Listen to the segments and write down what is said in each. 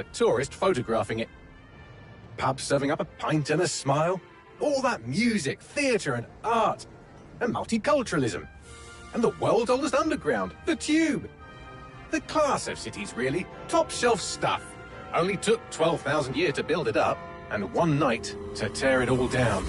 A tourist photographing it. Pubs serving up a pint and a smile. All that music, theatre and art. And multiculturalism. And the world's oldest underground, the Tube. The class of cities, really. Top shelf stuff. Only took 12,000 years to build it up, and one night to tear it all down.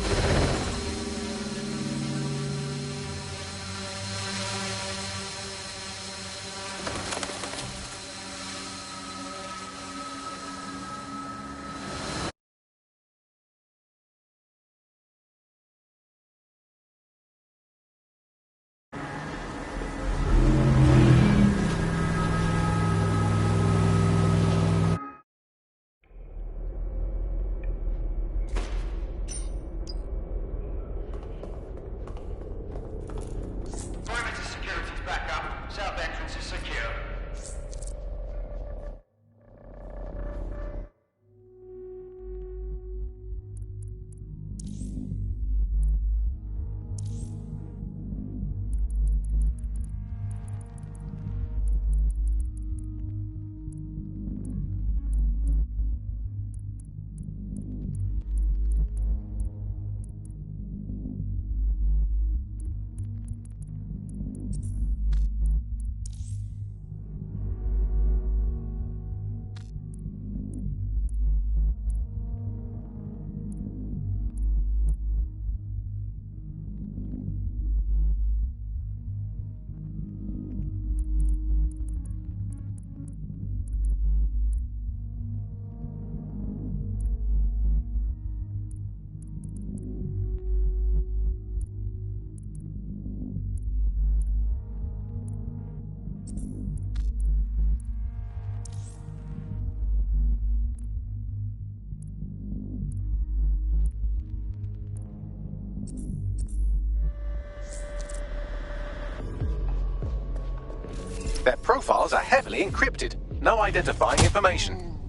Their profiles are heavily encrypted. No identifying information.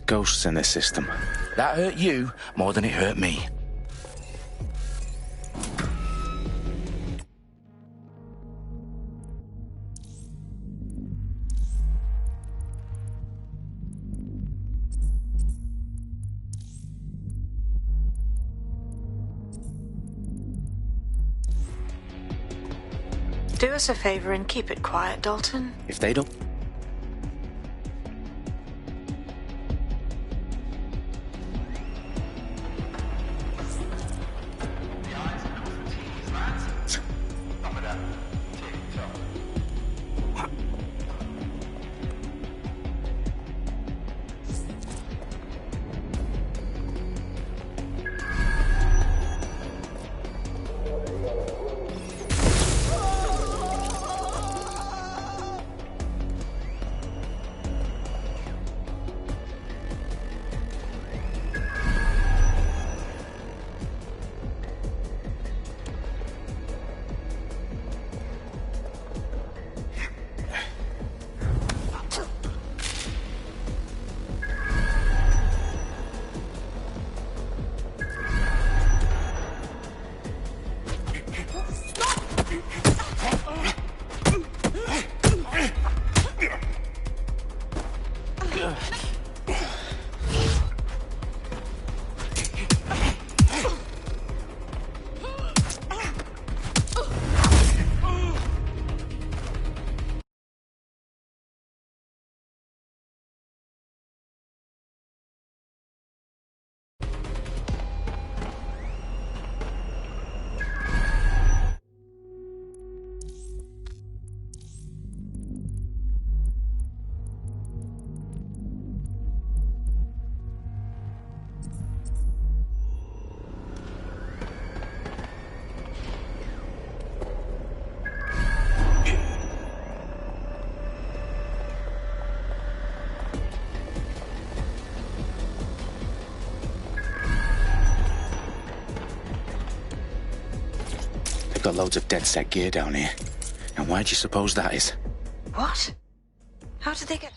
Ghosts in the system. That hurt you more than it hurt me. Do us a favor and keep it quiet, Dalton. If they don't... Got loads of dead set gear down here. And why do you suppose that is? What? How did they get...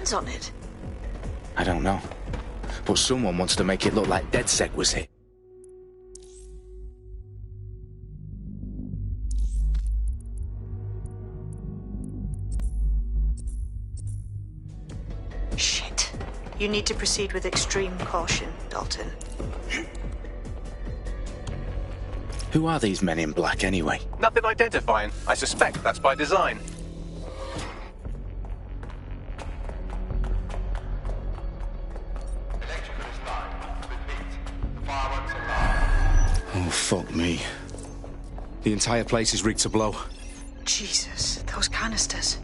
hands on it? I don't know. But someone wants to make it look like DedSec was hit. Shit. You need to proceed with extreme caution, Dalton. Who are these men in black, anyway? Nothing identifying. I suspect that's by design. Oh, fuck me. The entire place is rigged to blow. Jesus, those canisters.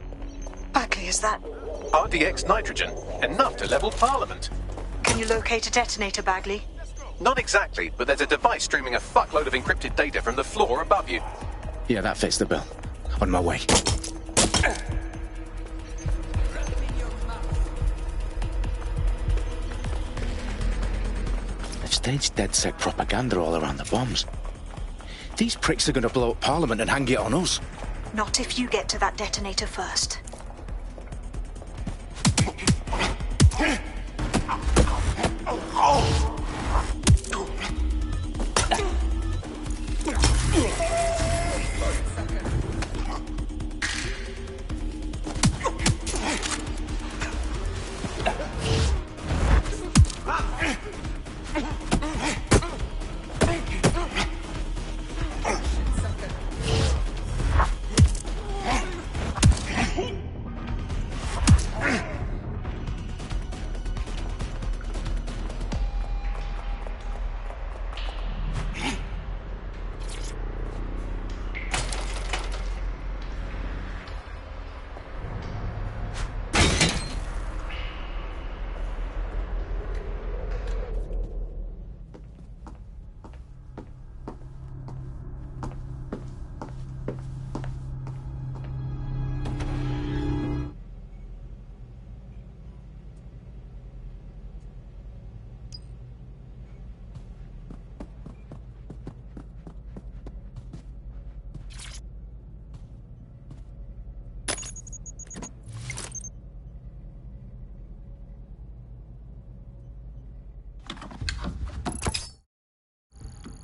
Bagley, is that... RDX nitrogen. Enough to level Parliament. Can you locate a detonator, Bagley? Not exactly, but there's a device streaming a fuckload of encrypted data from the floor above you. Yeah, that fits the bill. On my way. They've staged DedSec propaganda all around the bombs. These pricks are going to blow up Parliament and hang it on us. Not if you get to that detonator first.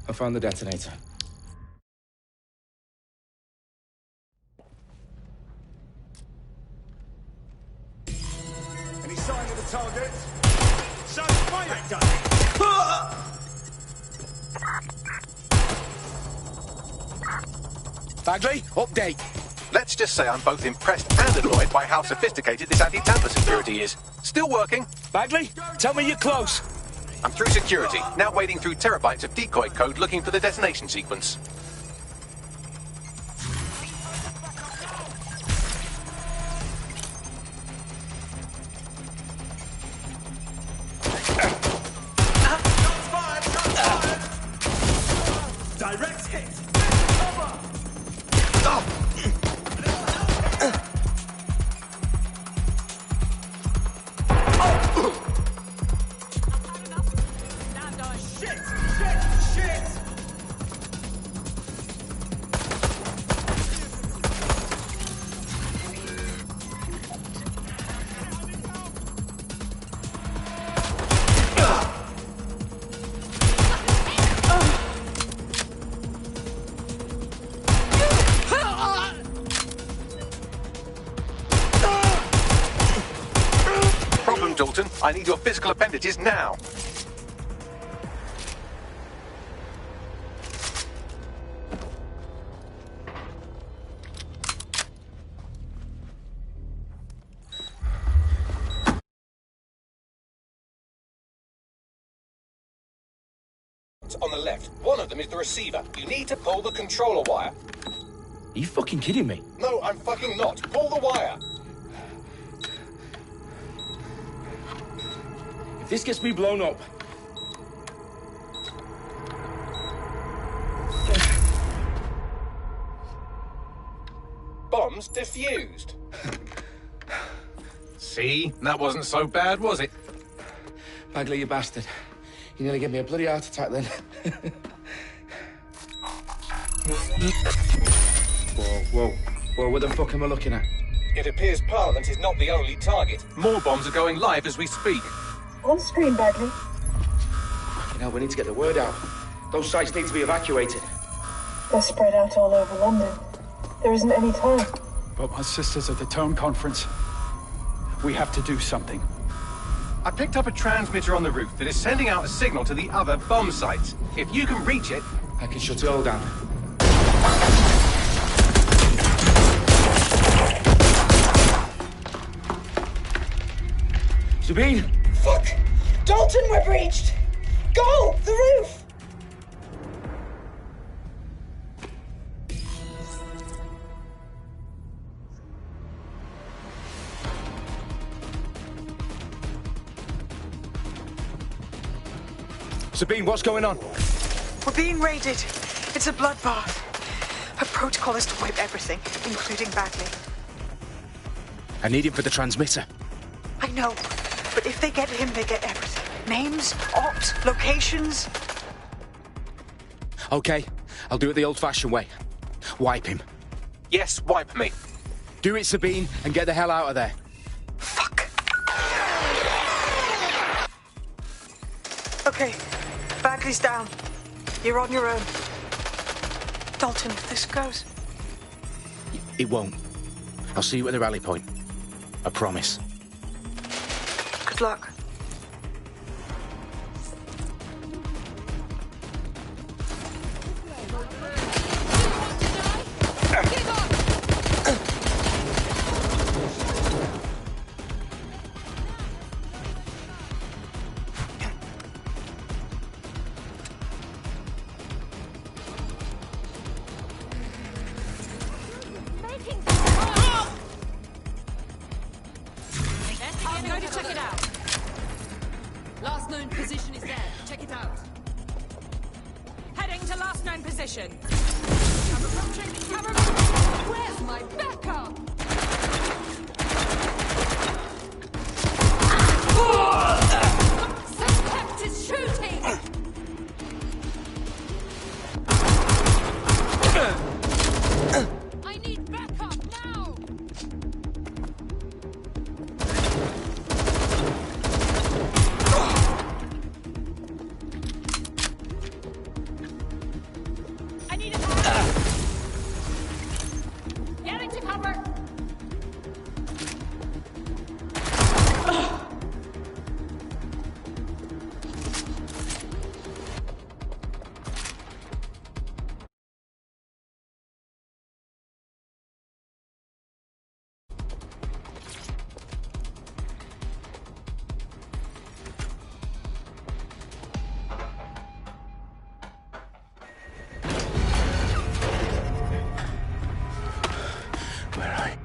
I found the detonator. Any sign of the target? So fire done. Bagley, update. Let's just say I'm both impressed and annoyed by how sophisticated this anti-tamper security is. Still working. Bagley, tell me you're close. I'm through security, now wading through terabytes of decoy code looking for the detonation sequence. Direct hit. Dalton, I need your physical appendages now. On the left, one of them is the receiver. You need to pull the controller wire. Are you fucking kidding me? No, I'm fucking not. Pull the wire. If this gets me blown up... Bombs defused. See? That wasn't so bad, was it? Bagley, you bastard. You nearly gave me a bloody heart attack then. Whoa, what the fuck am I looking at? It appears Parliament is not the only target. More bombs are going live as we speak. On screen, Bagley. You know, we need to get the word out. Those sites need to be evacuated. They're spread out all over London. There isn't any time. But my sister's at the Tone Conference. We have to do something. I picked up a transmitter on the roof that is sending out a signal to the other bomb sites. If you can reach it... I can shut it all down. Sabine? Fuck! Dalton, we're breached! Go! The roof! Sabine, what's going on? We're being raided. It's a bloodbath. Her protocol is to wipe everything, including Bagley. I need him for the transmitter. I know, but if they get him, they get everything. Names, ops, locations. Okay, I'll do it the old-fashioned way. Wipe him. Yes, wipe me. Do it, Sabine, and get the hell out of there. Fuck. Okay, Bagley's down. You're on your own. Dalton, if this goes... It won't. I'll see you at the rally point. I promise. Good luck. I'm going to check it out. Last known position is there. Check it out. Heading to last known position. Cover approaching. Cover. Where's my backup? Suspect is shooting. I need backup now. I need a backup. Getting to cover. Where are you?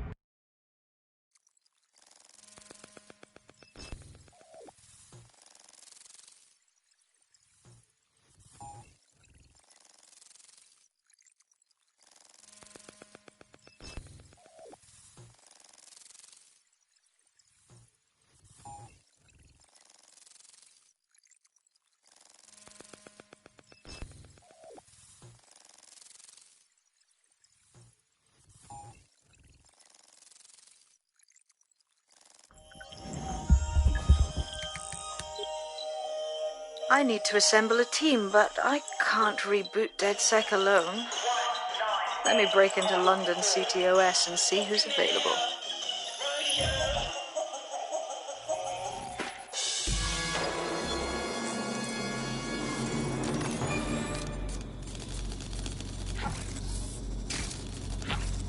I need to assemble a team, but I can't reboot DedSec alone. Let me break into London CTOS and see who's available.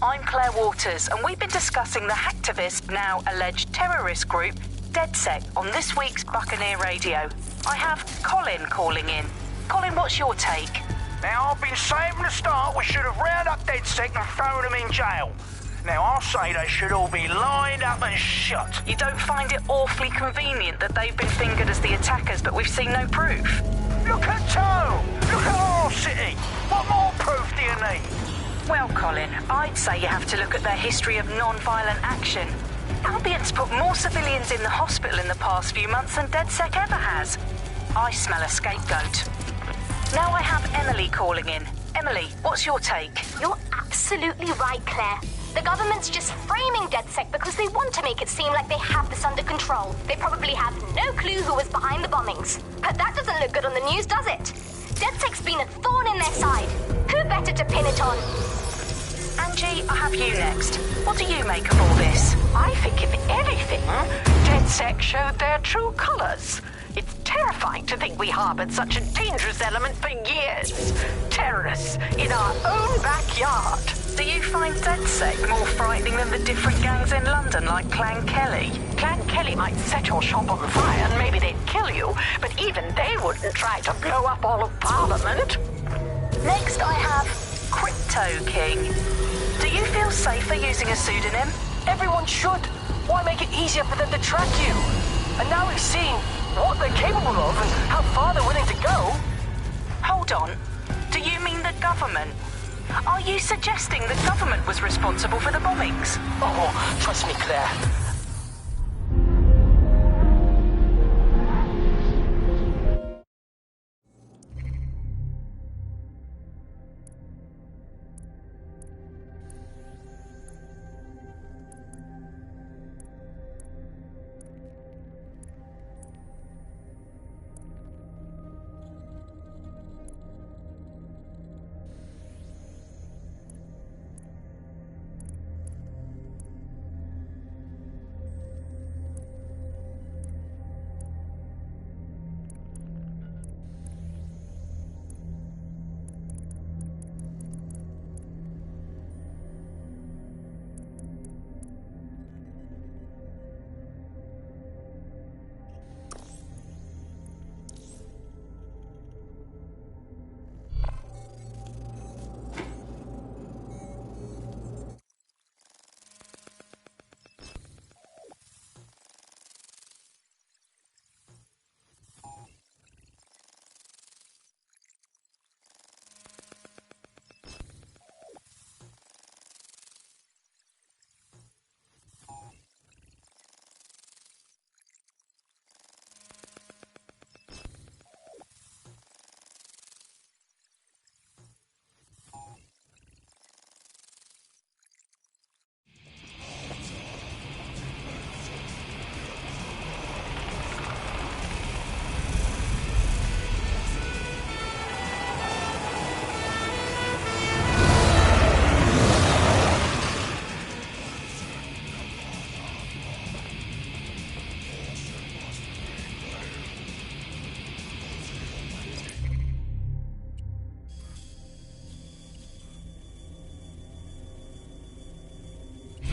I'm Claire Waters, and we've been discussing the hacktivist, now alleged terrorist group, DedSec, on this week's Buccaneer Radio. I have Colin calling in. Colin, what's your take? Now, I've been saying from the start we should have rounded up DedSec and thrown them in jail. Now, I'll say they should all be lined up and shot. You don't find it awfully convenient that they've been fingered as the attackers, but we've seen no proof? Look at Tone! Look at our city! What more proof do you need? Well, Colin, I'd say you have to look at their history of non-violent action. Albion's put more civilians in the hospital in the past few months than DedSec ever has. I smell a scapegoat. Now I have Emily calling in. Emily, what's your take? You're absolutely right, Claire. The government's just framing DedSec because they want to make it seem like they have this under control. They probably have no clue who was behind the bombings. But that doesn't look good on the news, does it? DedSec's been a thorn in their side. Who better to pin it on? Angie, I have you next. What do you make of all this? I think, if anything, DedSec showed their true colors. It's terrifying to think we harbored such a dangerous element for years. Terrorists in our own backyard. Do you find DedSec more frightening than the different gangs in London, like Clan Kelly? Clan Kelly might set your shop on fire and maybe they'd kill you, but even they wouldn't try to blow up all of Parliament. Next I have Crypto King. Do you feel safer using a pseudonym? Everyone should. Why make it easier for them to track you? And now we've seen what they're capable of and how far they're willing to go. Hold on. Do you mean the government? Are you suggesting the government was responsible for the bombings? Oh, trust me, Claire.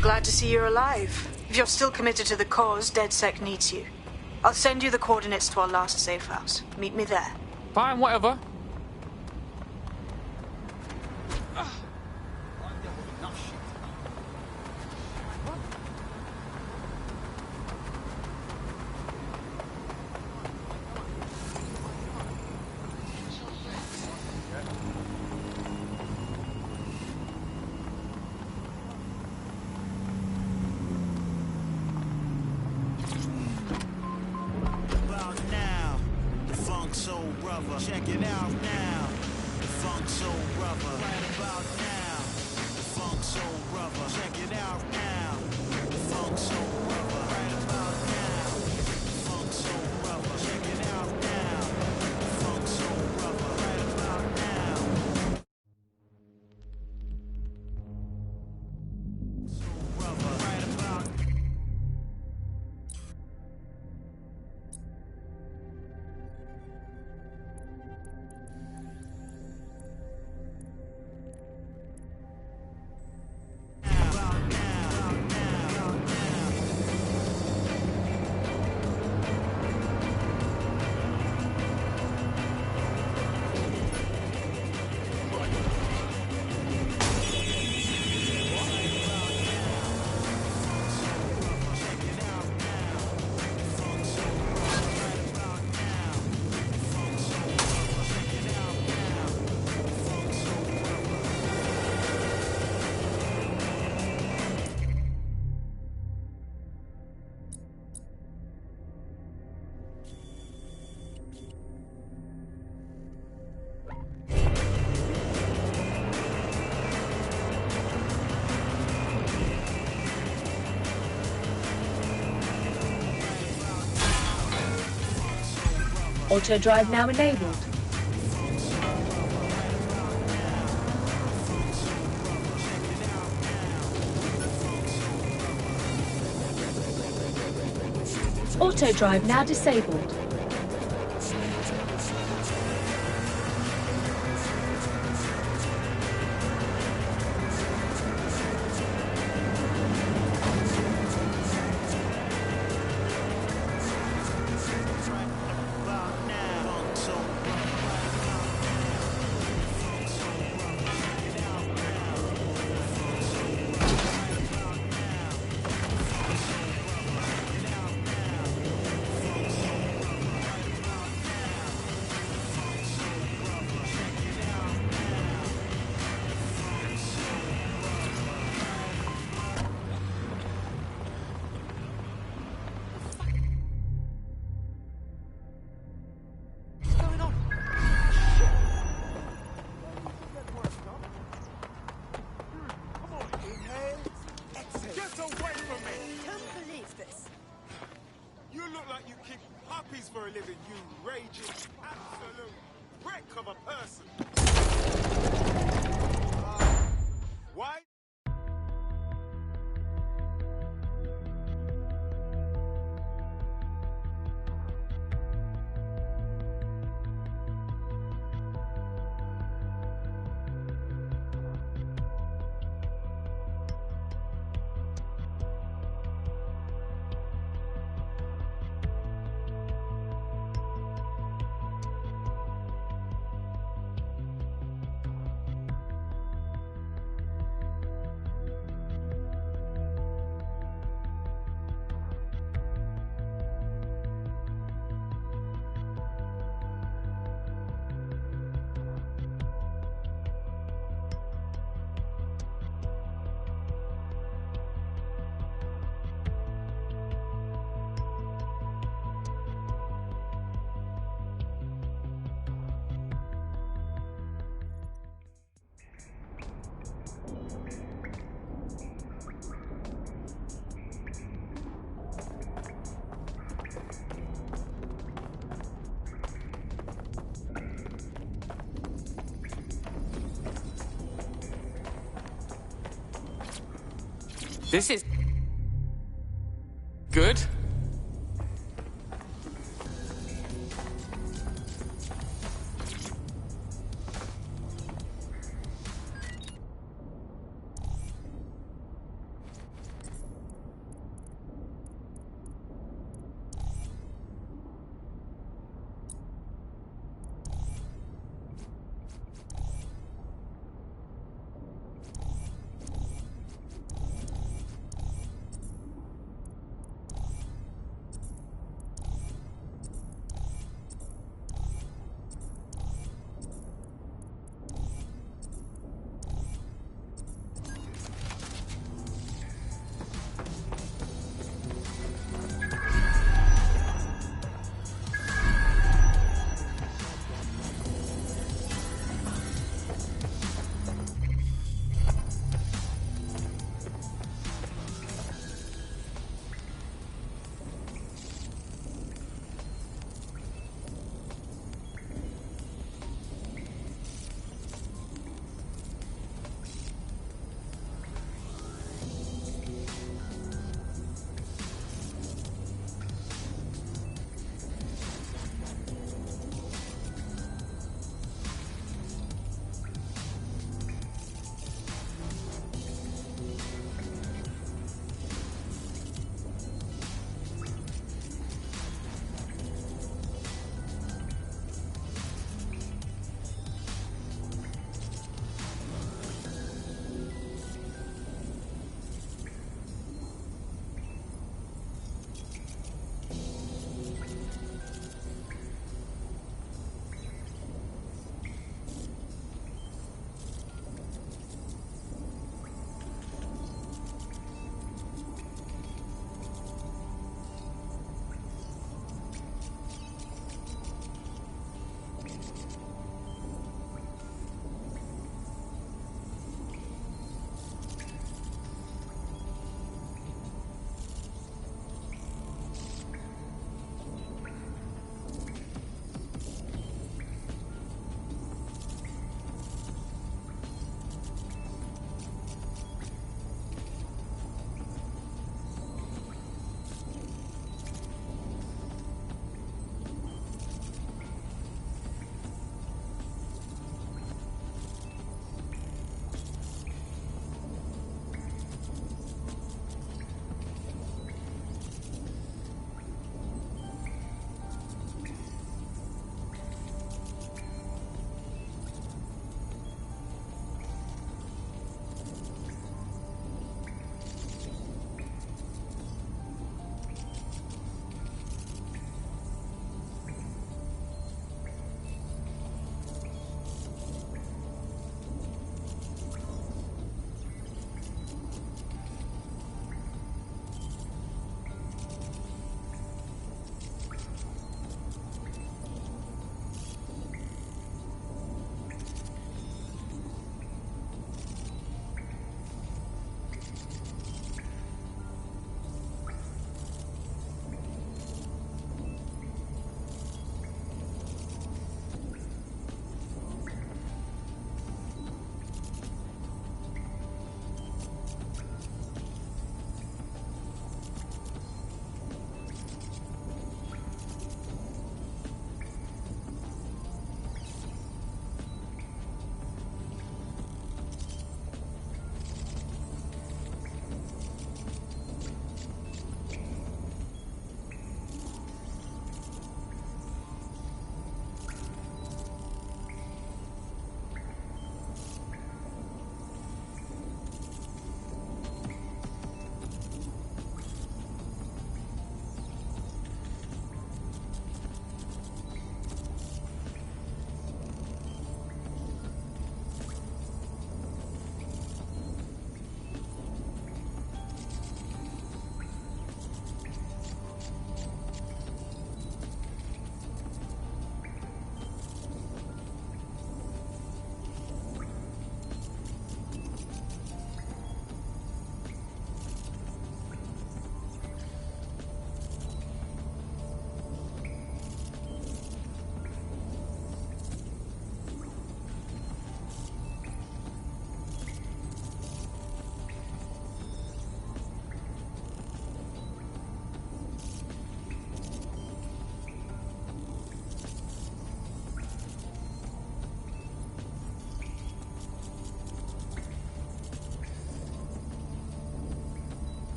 Glad to see you're alive. If you're still committed to the cause, DedSec needs you. I'll send you the coordinates to our last safe house. Meet me there. Fine, whatever. Check it out now. The Funk Soul Brother. Right about now. The Funk Soul Brother. Check it out now. The Funk Soul Brother. Right about now. The Funk Soul Brother. Check it out now. The Funk Soul Brother. Right about now. Soul Brother. Right about now. Auto drive now enabled. Auto drive now disabled. For a living, you raging, absolute wreck of a person. Why? This is good.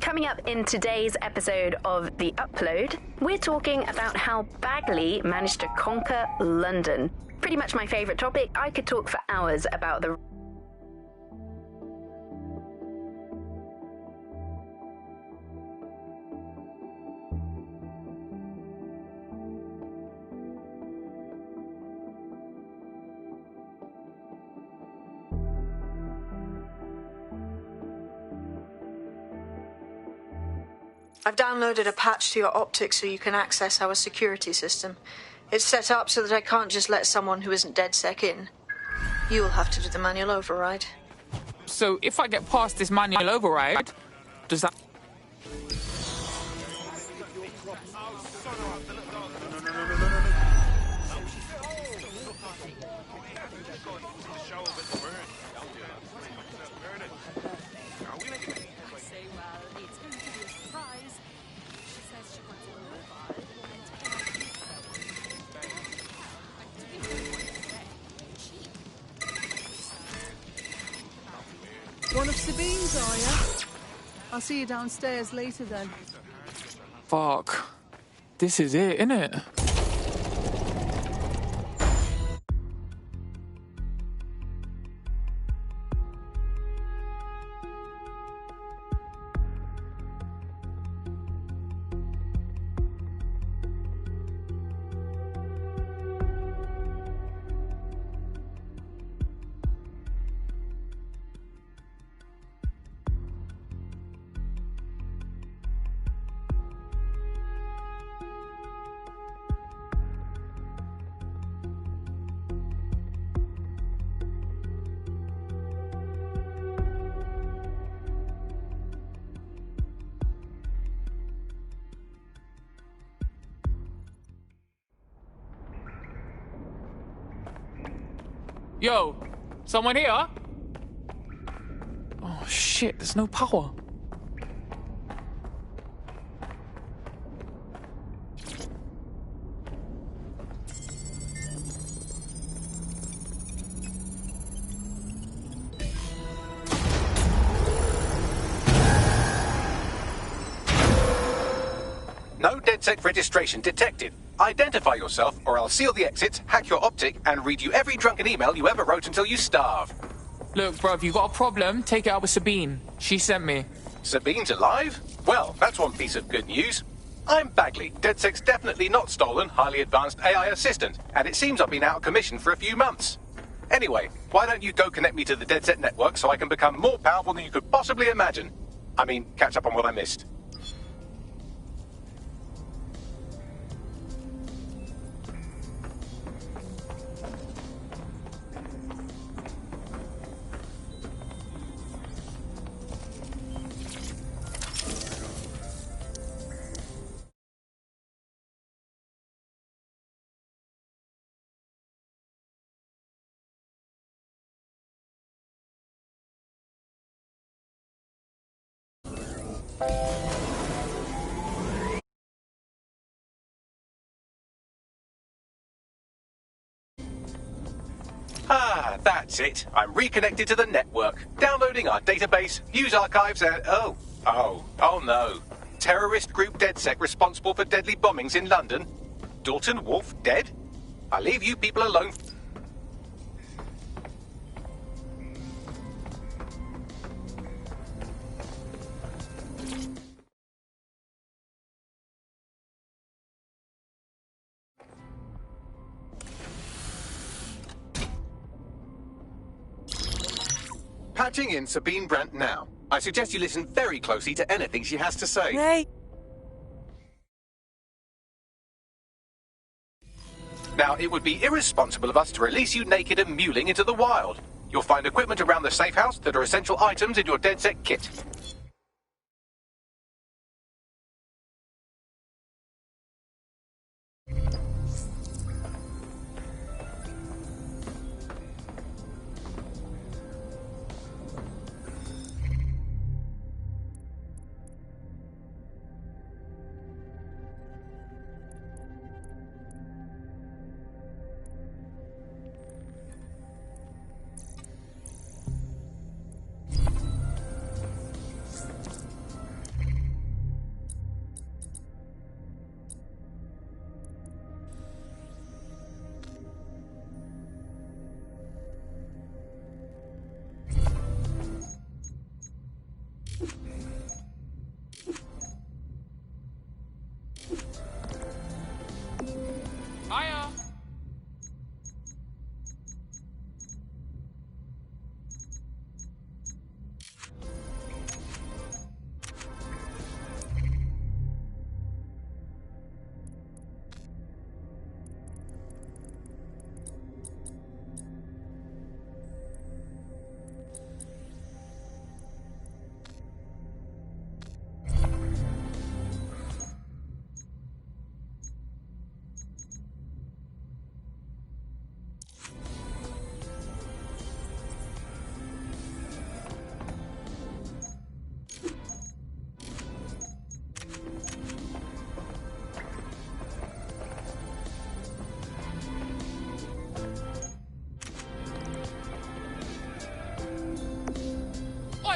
Coming up in today's episode of The Upload, we're talking about how Bagley managed to conquer London. Pretty much my favourite topic. I could talk for hours about the... I've downloaded a patch to your optics so you can access our security system. It's set up so that I can't just let someone who isn't DedSec in. You'll have to do the manual override. So if I get past this manual override, does that... One of Sabine's, are you? I'll see you downstairs later then. Fuck. This is it, innit? Yo, someone here? Oh shit, there's no power. No DedSec registration detected. Identify yourself, or I'll seal the exits, hack your optic, and read you every drunken email you ever wrote until you starve. Look, bruv, you got a problem? Take it out with Sabine. She sent me. Sabine's alive? Well, that's one piece of good news. I'm Bagley, DedSec's definitely not stolen, highly advanced AI assistant, and it seems I've been out of commission for a few months. Anyway, why don't you go connect me to the DedSec network so I can become more powerful than you could possibly imagine? I mean, catch up on what I missed. Ah, that's it. I'm reconnected to the network. Downloading our database, views archives, and... Oh no. Terrorist group DedSec responsible for deadly bombings in London? Dalton Wolf dead? I leave you people alone. Patching in Sabine Brandt now. I suggest you listen very closely to anything she has to say. Hey! Now, it would be irresponsible of us to release you naked and mewling into the wild. You'll find equipment around the safe house that are essential items in your DedSec kit.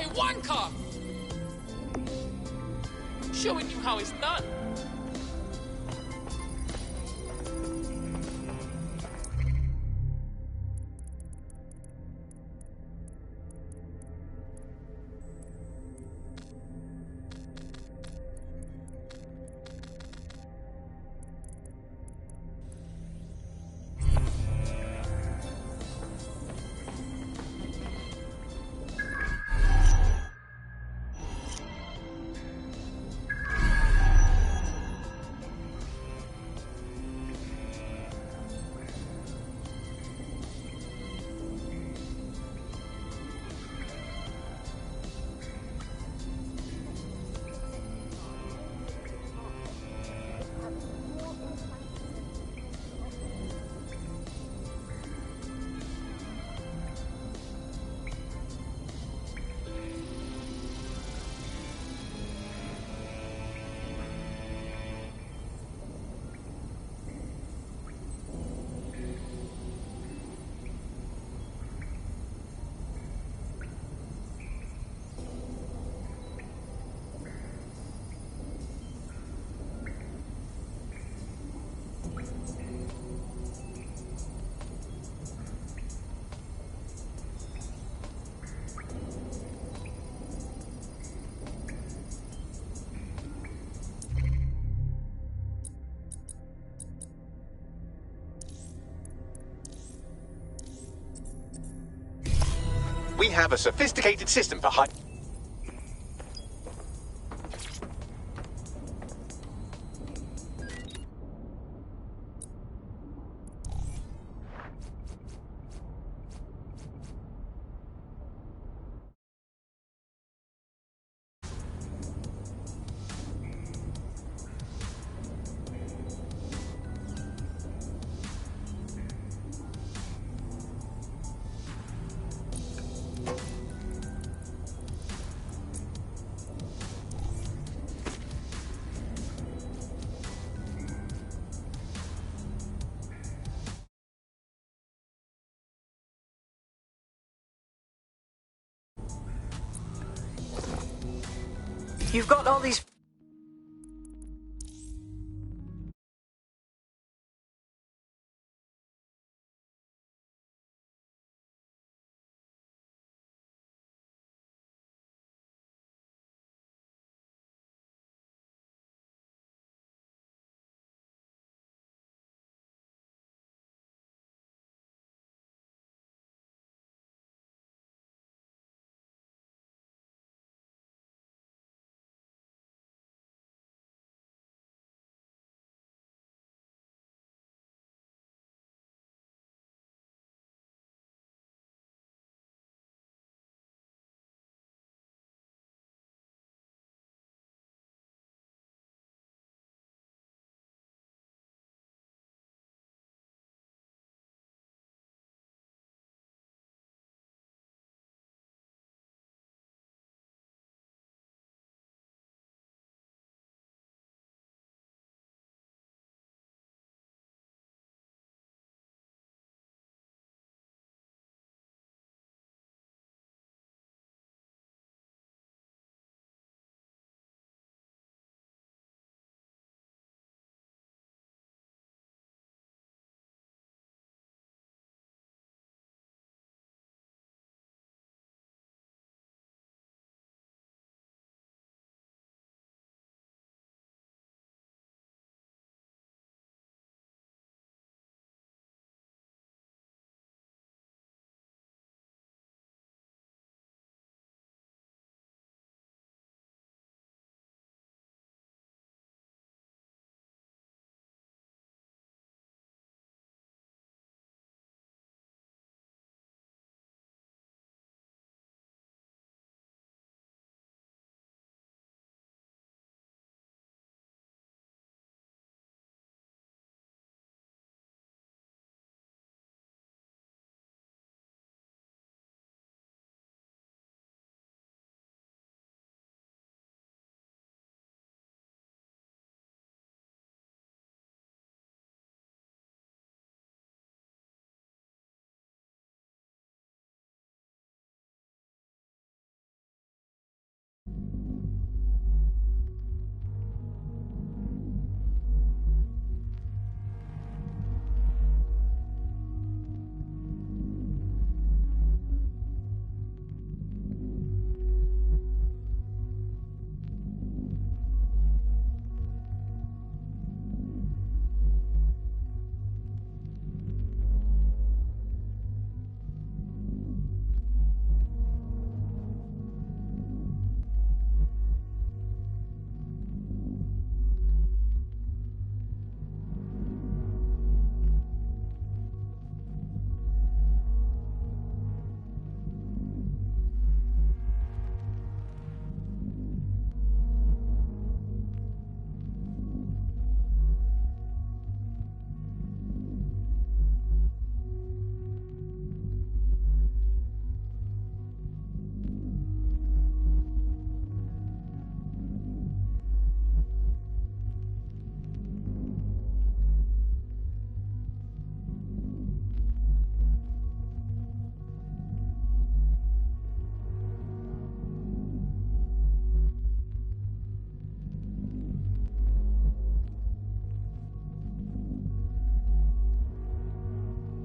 Oi, wanker! Showing you how it's done. We have a sophisticated system for high... You've got all these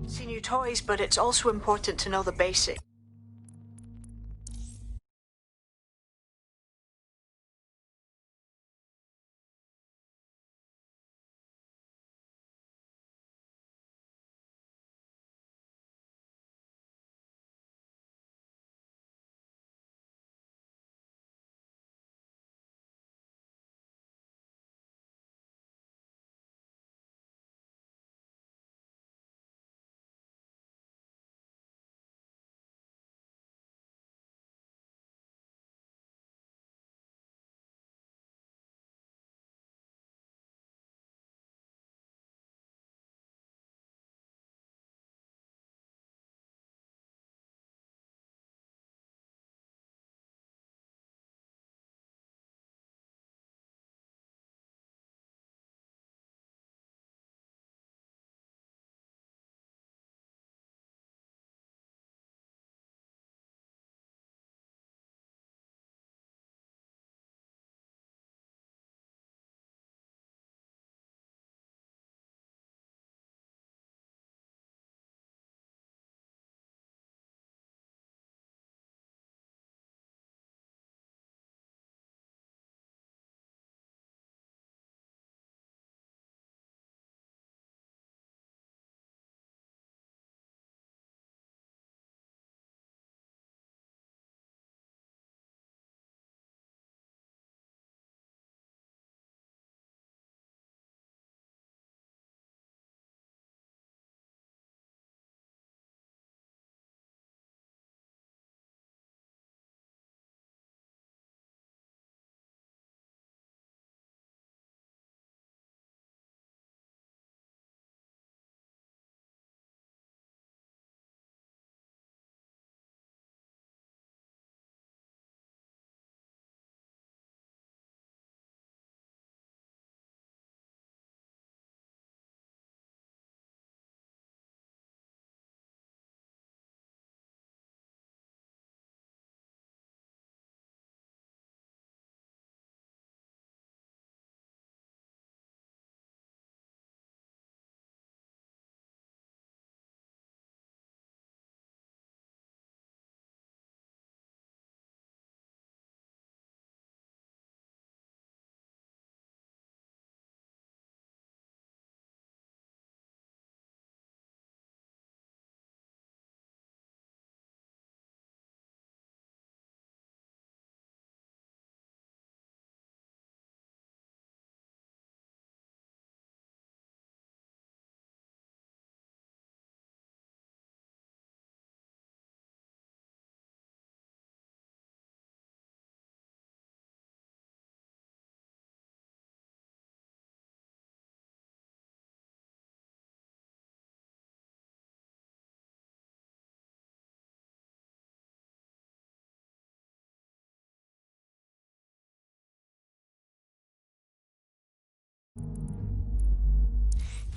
See new toys, but it's also important to know the basics.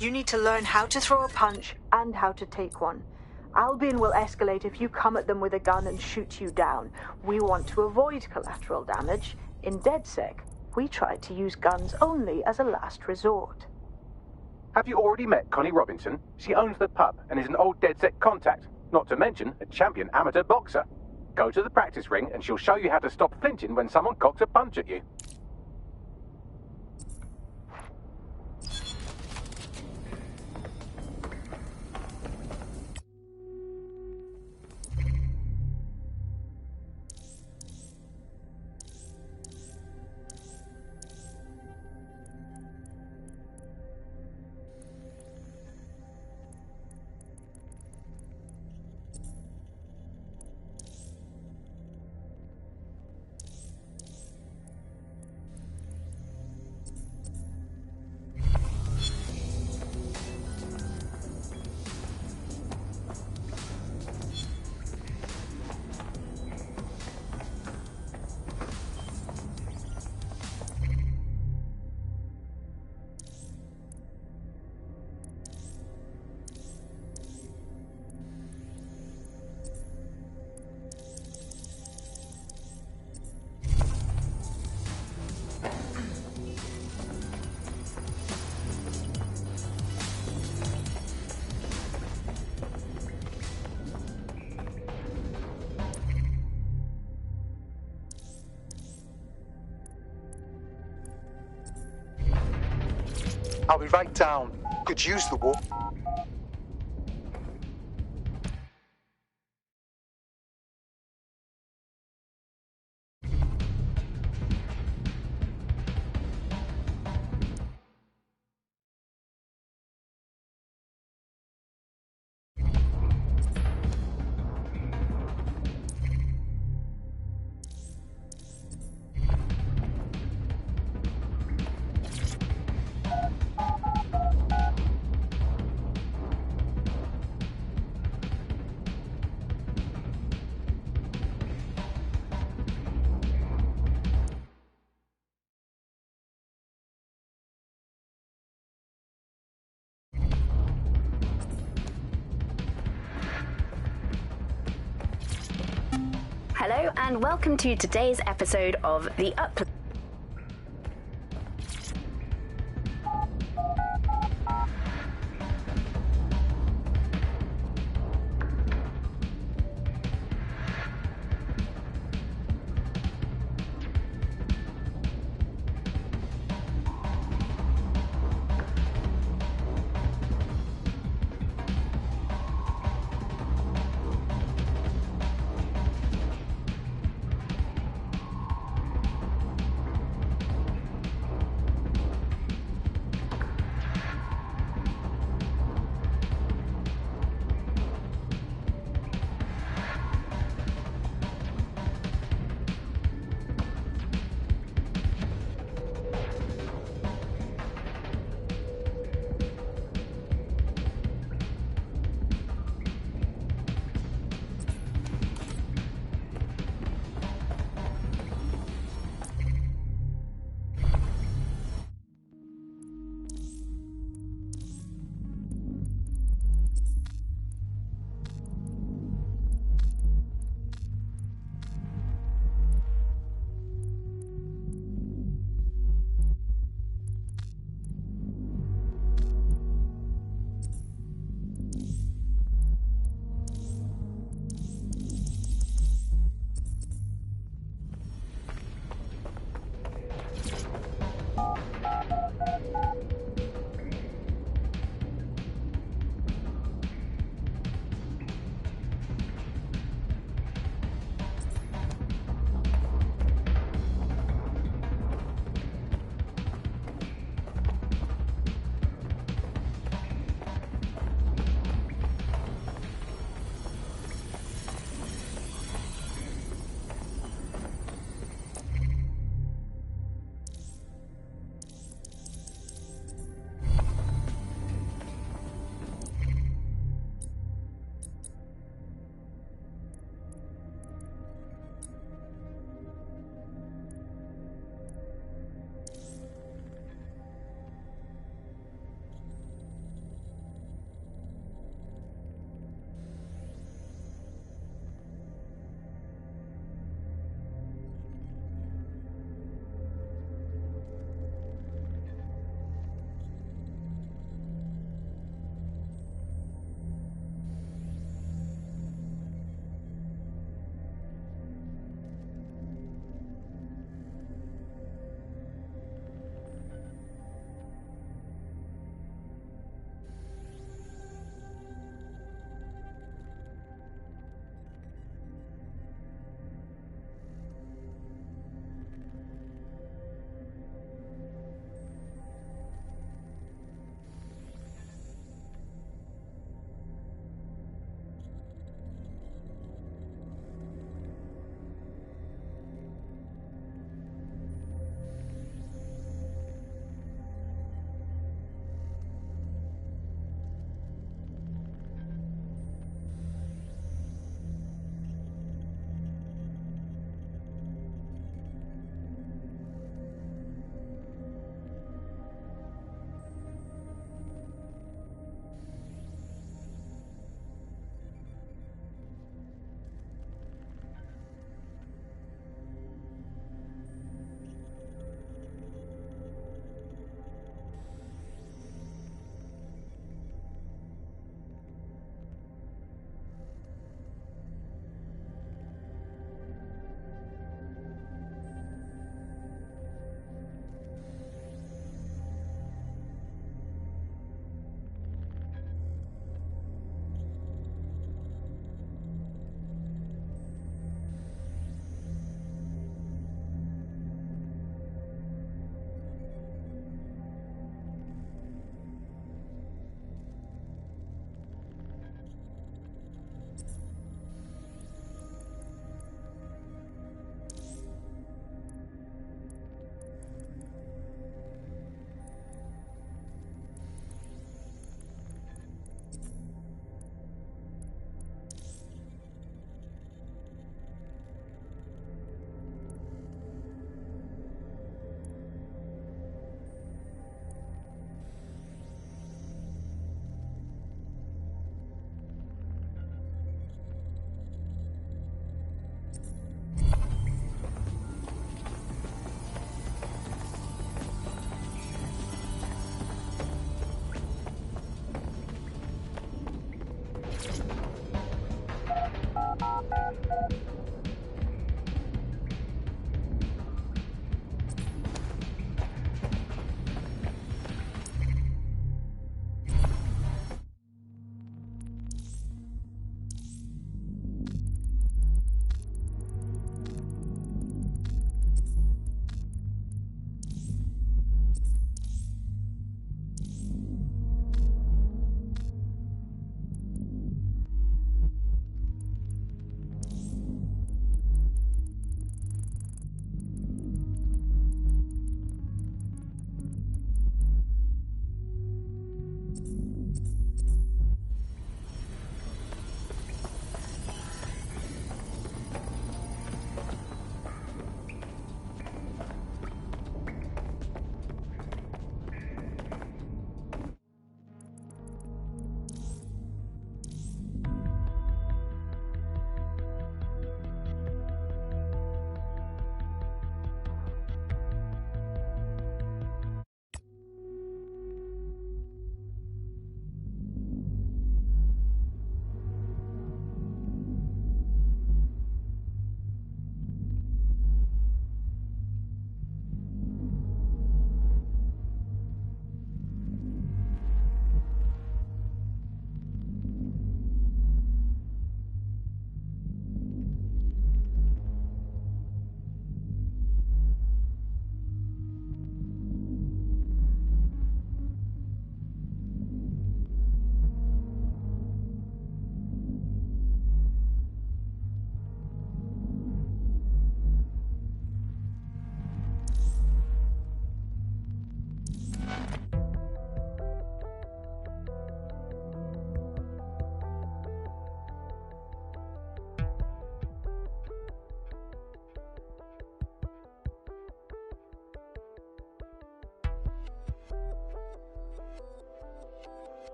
You need to learn how to throw a punch and how to take one. Albion will escalate if you come at them with a gun and shoot you down. We want to avoid collateral damage. In DedSec, we try to use guns only as a last resort. Have you already met Connie Robinson? She owns the pub and is an old DedSec contact, not to mention a champion amateur boxer. Go to the practice ring and she'll show you how to stop flinching when someone cocks a punch at you. I'll be right down. Could use the walk. Hello and welcome to today's episode of The Upload.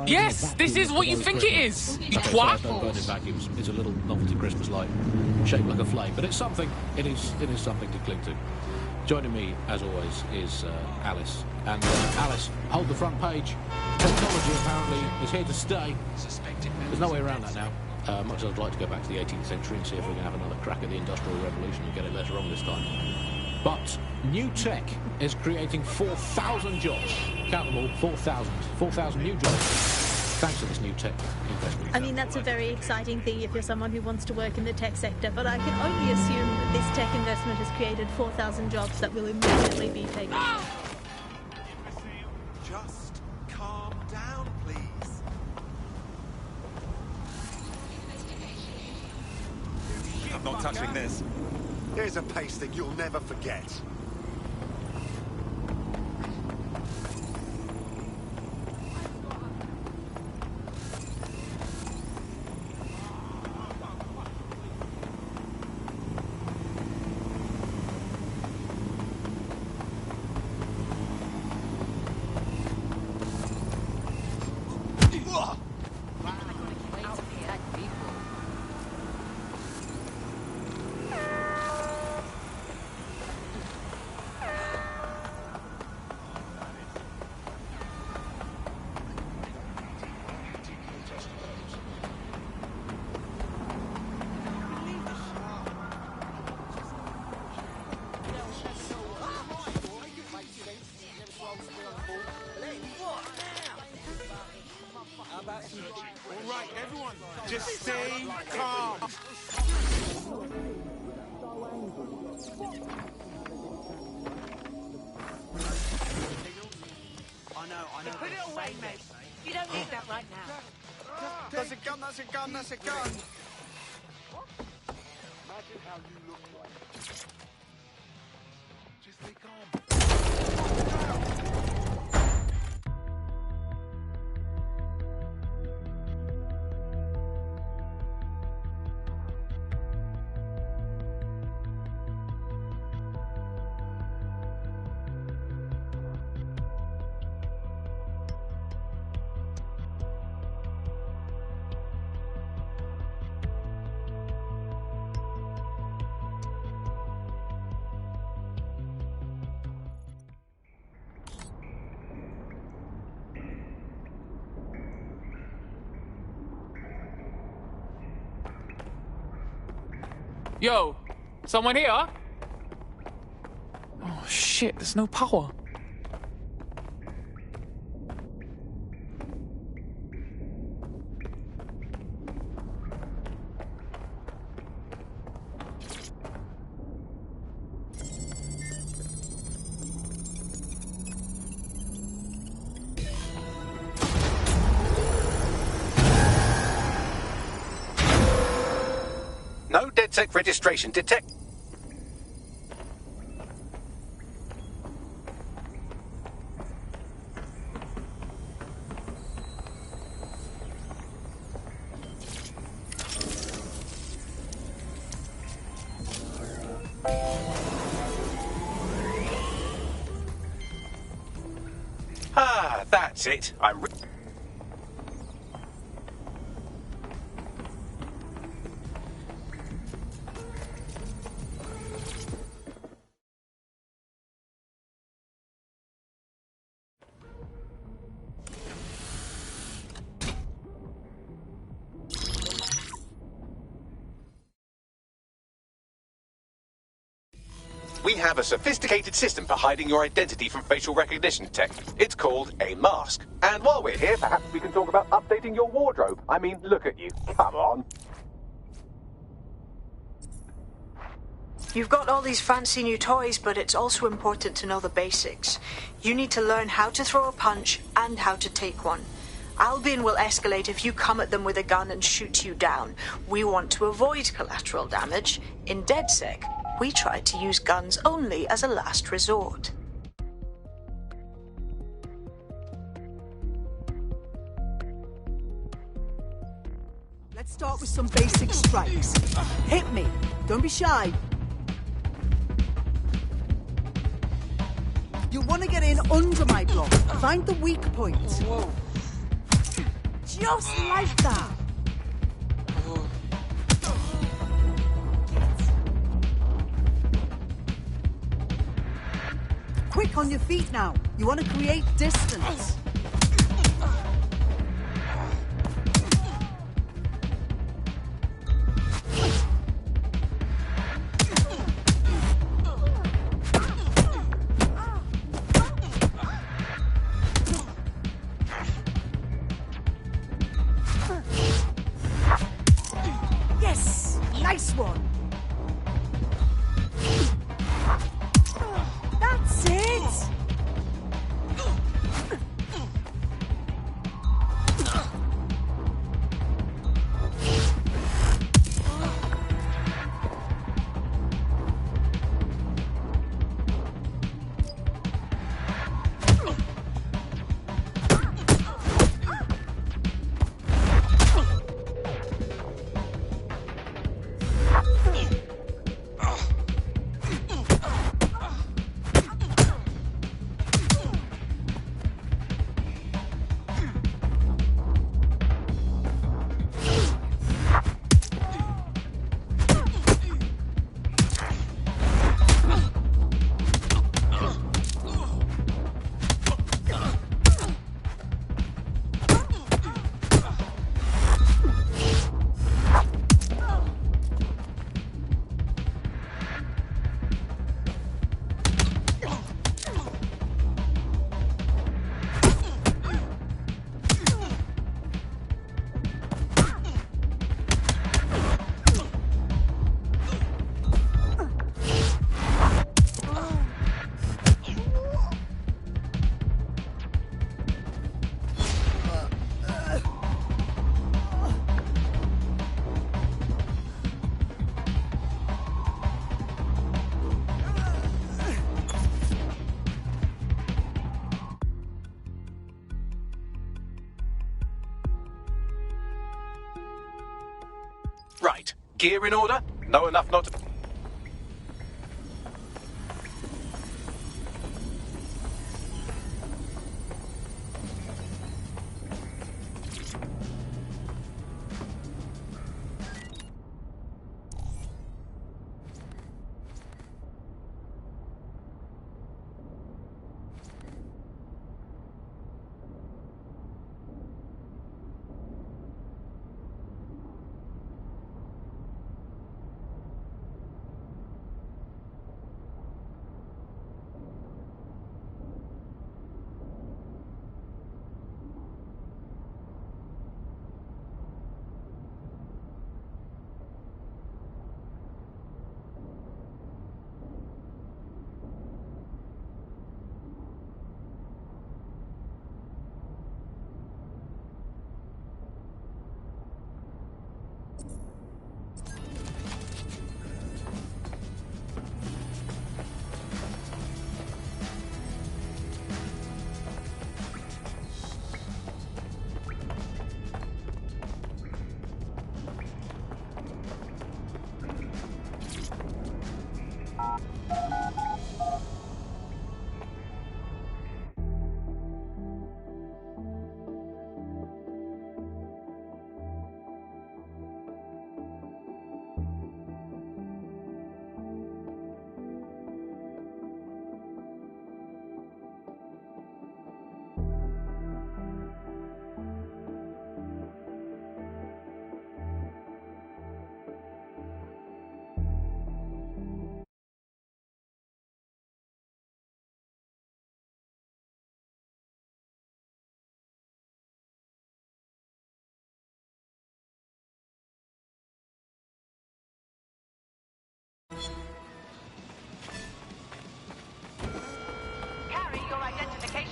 Yes, this is what you think it is, you Okay, first, twat. unburdened vacuums. It's a little novelty Christmas light, shaped like a flame, but it's something. It is something to cling to. Joining me, as always, is Alice. And Alice, hold the front page. Technology apparently is here to stay. There's no way around that now. Much as I'd like to go back to the 18th century and see if we can have another crack at the Industrial Revolution and get it less wrong this time. But new tech is creating 4,000 jobs. Count them all, 4,000. 4,000 new jobs. Thanks to this new tech investment. I mean, that's a very exciting thing if you're someone who wants to work in the tech sector, but I can only assume that this tech investment has created 4,000 jobs that will immediately be taken. Just calm down, please. I'm not touching this. Here's a pasting you'll never forget. All right, everyone, just stay calm. I know. Put it away, mate. You don't need that right now. That's a gun, that's a gun, that's a gun. Imagine how you look like. Just stay calm. Yo, someone here? Oh shit, there's no power. No DedSec registration detect. Ah, that's it. We have a sophisticated system for hiding your identity from facial recognition tech. It's called a mask. And while we're here, perhaps we can talk about updating your wardrobe. I mean, look at you. Come on. You've got all these fancy new toys, but it's also important to know the basics. You need to learn how to throw a punch and how to take one. Albion will escalate if you come at them with a gun and shoot you down. We want to avoid collateral damage. In DedSec, we try to use guns only as a last resort. Let's start with some basic strikes. Hit me. Don't be shy. You want to get in under my block. Find the weak point. Whoa. Just like that. Quick on your feet now. You want to create distance. Yes! Nice one! That's it! Right. Gear in order? No enough not to...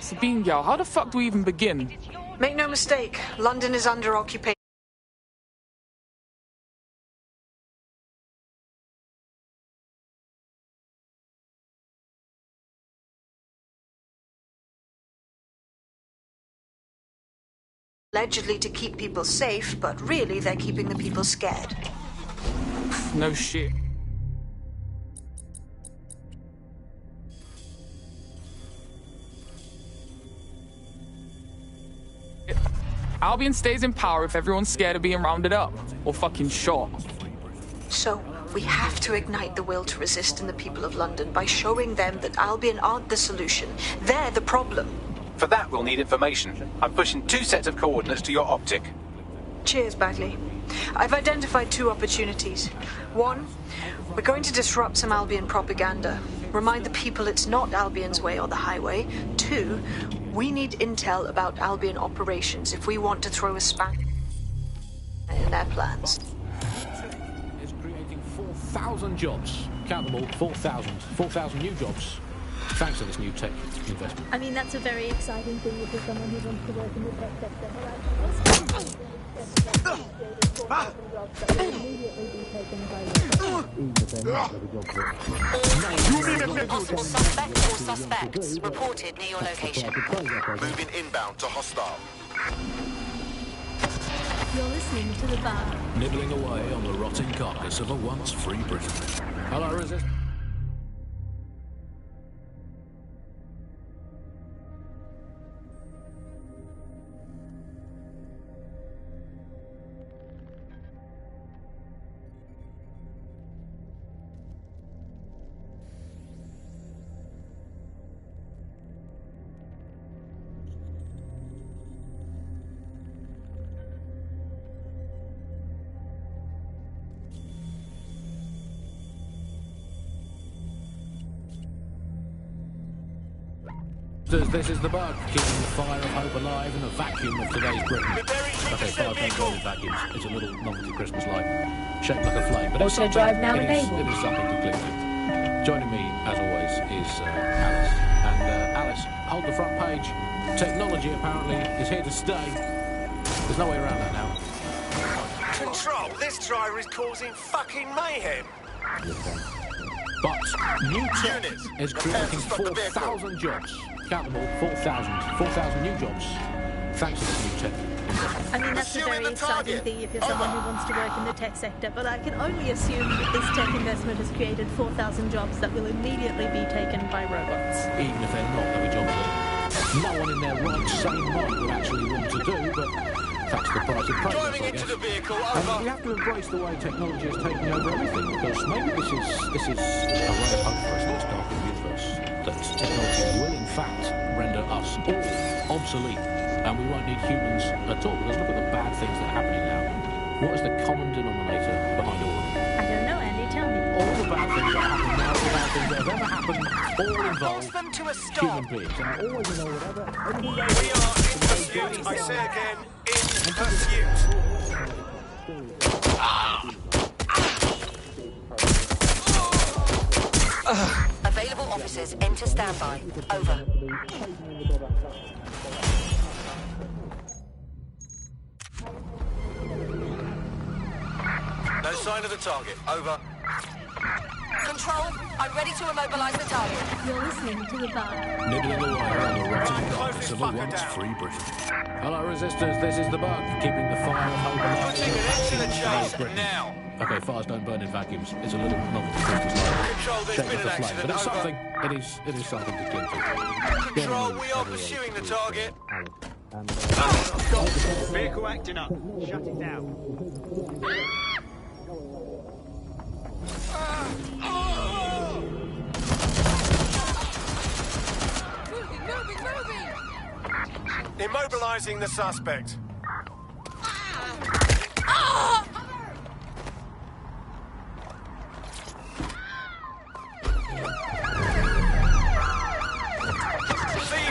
Sabine Gal, how the fuck do we even begin? Make no mistake, London is under occupation. Allegedly to keep people safe, but really they're keeping the people scared. No shit. Albion stays in power if everyone's scared of being rounded up or fucking shot. So, we have to ignite the will to resist in the people of London by showing them that Albion aren't the solution. They're the problem. For that, we'll need information. I'm pushing 2 sets of coordinates to your optic. Cheers, Bagley. I've identified 2 opportunities. 1, we're going to disrupt some Albion propaganda. Remind the people it's not Albion's way or the highway. 2, we need intel about Albion operations if we want to throw a spank in their plans. Is creating 4,000 jobs. Count them all, 4,000. 4,000 new jobs. Thanks to this new tech investment. I mean, that's a very exciting thing if you're someone who wants to work in the tech sector. Possible suspect or suspects reported near your location. Moving inbound to hostile. You're listening to The Bar. Nibbling away on the rotting carcass of a once free Britain. Hello, Resist. This is the bug, keeping the fire of hope alive in the vacuum of today's Britain. Okay, 5 golden vacuums. It's a little novelty Christmas light, shaped like a flame, but it's Auto drive now it is something to cling to. Joining me, as always, is Alice. And Alice, hold the front page. Technology apparently is here to stay. There's no way around that now. Control, this driver is causing fucking mayhem. But new tech is creating 4,000 jobs. Count them all, 4,000. 4,000 new jobs. Thanks to this new tech. I mean, that's a very exciting thing if you're someone who wants to work in the tech sector, but I can only assume that this tech investment has created 4,000 jobs that will immediately be taken by robots. Even if they're not, there'll be jobs that no one in their right sane mind would actually want to do, but that's the price of progress, Driving I into guess. the vehicle, And over. we have to embrace the way technology is taking over everything, because maybe this is a ray of hope for us in this darkened universe, that technology will in fact render us all obsolete, and we won't need humans at all, because look at the bad things that are happening now. What is the common denominator behind all of them? I don't know, Andy, tell me. All the bad things that happen now, the bad things that have ever happened, all involve them to a stop. human beings. And I always know whatever. We are in pursuit, I say again, in pursuit. Available officers enter standby. Over. No sign of the target. Over. Control, I'm ready to immobilize the target. You're listening to The Bar. Nibbling away on the rotting carcass of a once free Britain. Hello, resistors. This is the bug, keeping the fire of hope alive. Putting an end to the chase now. Okay, fires don't burn in vacuums. It's a little novelty Christmas light, Control, there's shaped been like a an flame, but accident. it's Over. something. It is something to cling to. Control, we are pursuing the target. Vehicle acting up. Shut it down. Immobilizing the suspect. See,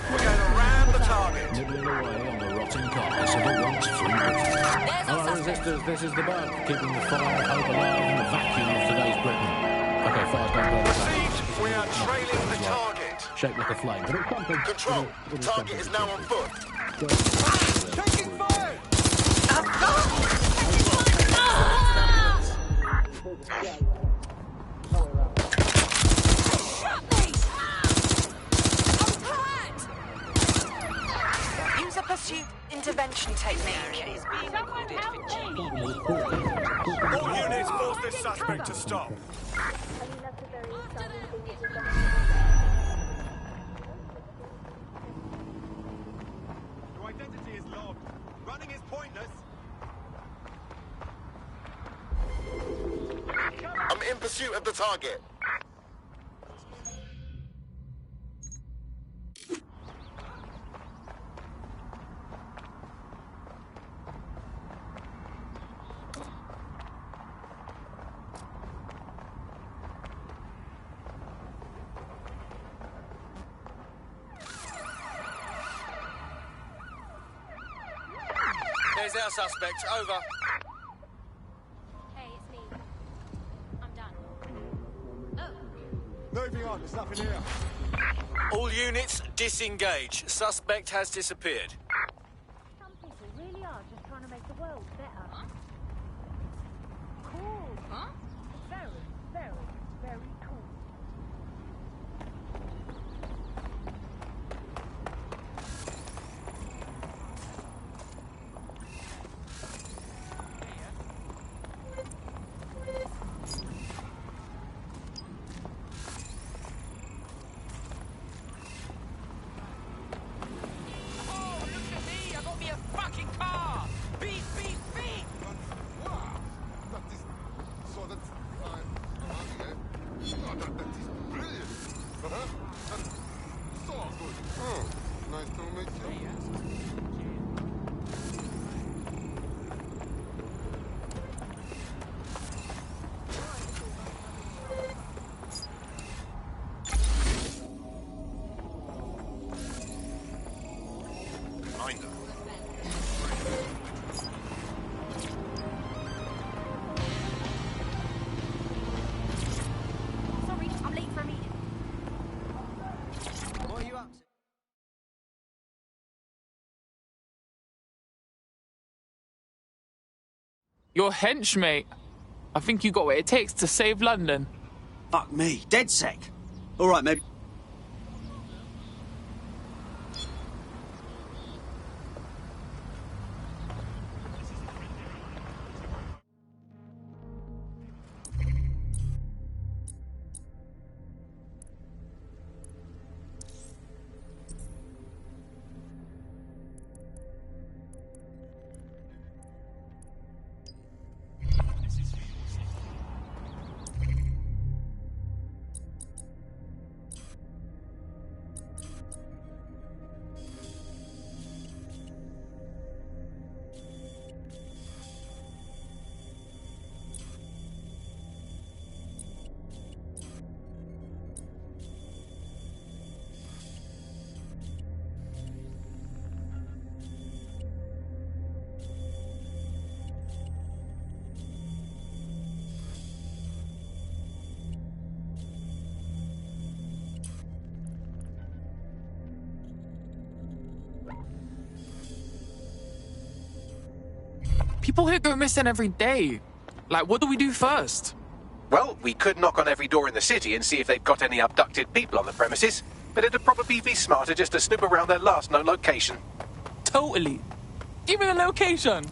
we're going to ram the target. Nibbling away on the rotting carcass of a once free Britain. Hello, resistors. This is the bug, keeping the fire of hope alive in the vacuum of today's Britain. Okay, fires don't burn in vacuums. We are trailing the target. Shaped like a flame, but it's something. Control, target is now on foot. Taking fire! Use a pursuit intervention technique. All units force this suspect to stop. Your identity is logged. Running is pursuit of the target. There's our suspect. Over. Hey, it's me. I'm done. Moving on, there's nothing here. All units, disengage. Suspect has disappeared. Some people really are just trying to make the world better. Huh? Cool. Huh? Very, very, very cool. Sorry, I'm late for a meeting. What are you up to? Your henchmate. I think you got what it takes to save London. Fuck me. DedSec. All right, maybe. People here go missing every day. Like, what do we do first? Well, we could knock on every door in the city and see if they've got any abducted people on the premises, but it'd probably be smarter just to snoop around their last known location. Totally. Give me the location.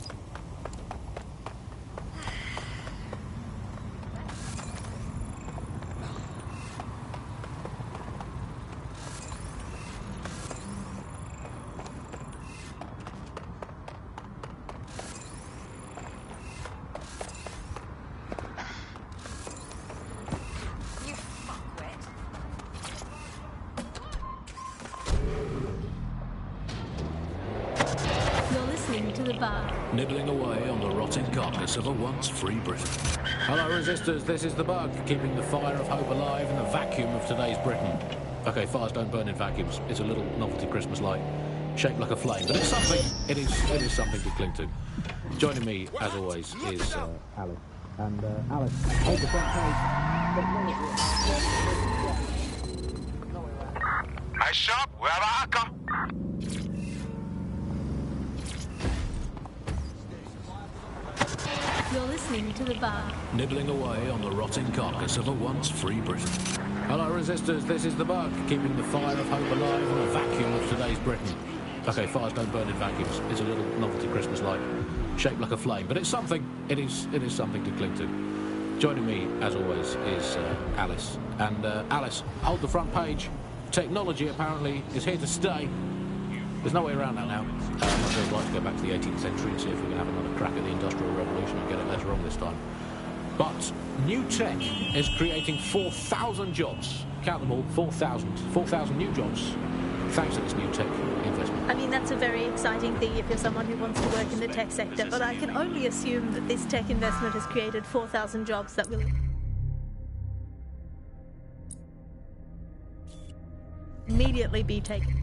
To the bar. Nibbling away on the rotting carcass of a once free Britain. Hello, resistors. This is the Bug, keeping the fire of hope alive in the vacuum of today's Britain. Okay, fires don't burn in vacuums. It's a little novelty Christmas light, shaped like a flame, but it's something. It is something to cling to. Joining me, as always, is Alice. And Alice, hold the front page. Hey, Sharp, we have a hacker. You're listening to the bar. Nibbling away on the rotting carcass of a once free Britain. Hello, resistors. This is the Bug, keeping the fire of hope alive in the vacuum of today's Britain. Okay, fires don't burn in vacuums. It's a little novelty Christmas light, shaped like a flame, but it's something. It is something to cling to. Joining me, as always, is Alice. And Alice, hold the front page. Technology apparently is here to stay. There's no way around that now. I'd like to go back to the 18th century and see if we can have another crack at the Industrial Revolution and get it less wrong this time. But new tech is creating 4,000 jobs. Count them all, 4,000. 4,000 new jobs thanks to this new tech investment. I mean, that's a very exciting thing if you're someone who wants to work in the tech sector, but I can only assume that this tech investment has created 4,000 jobs that will immediately be taken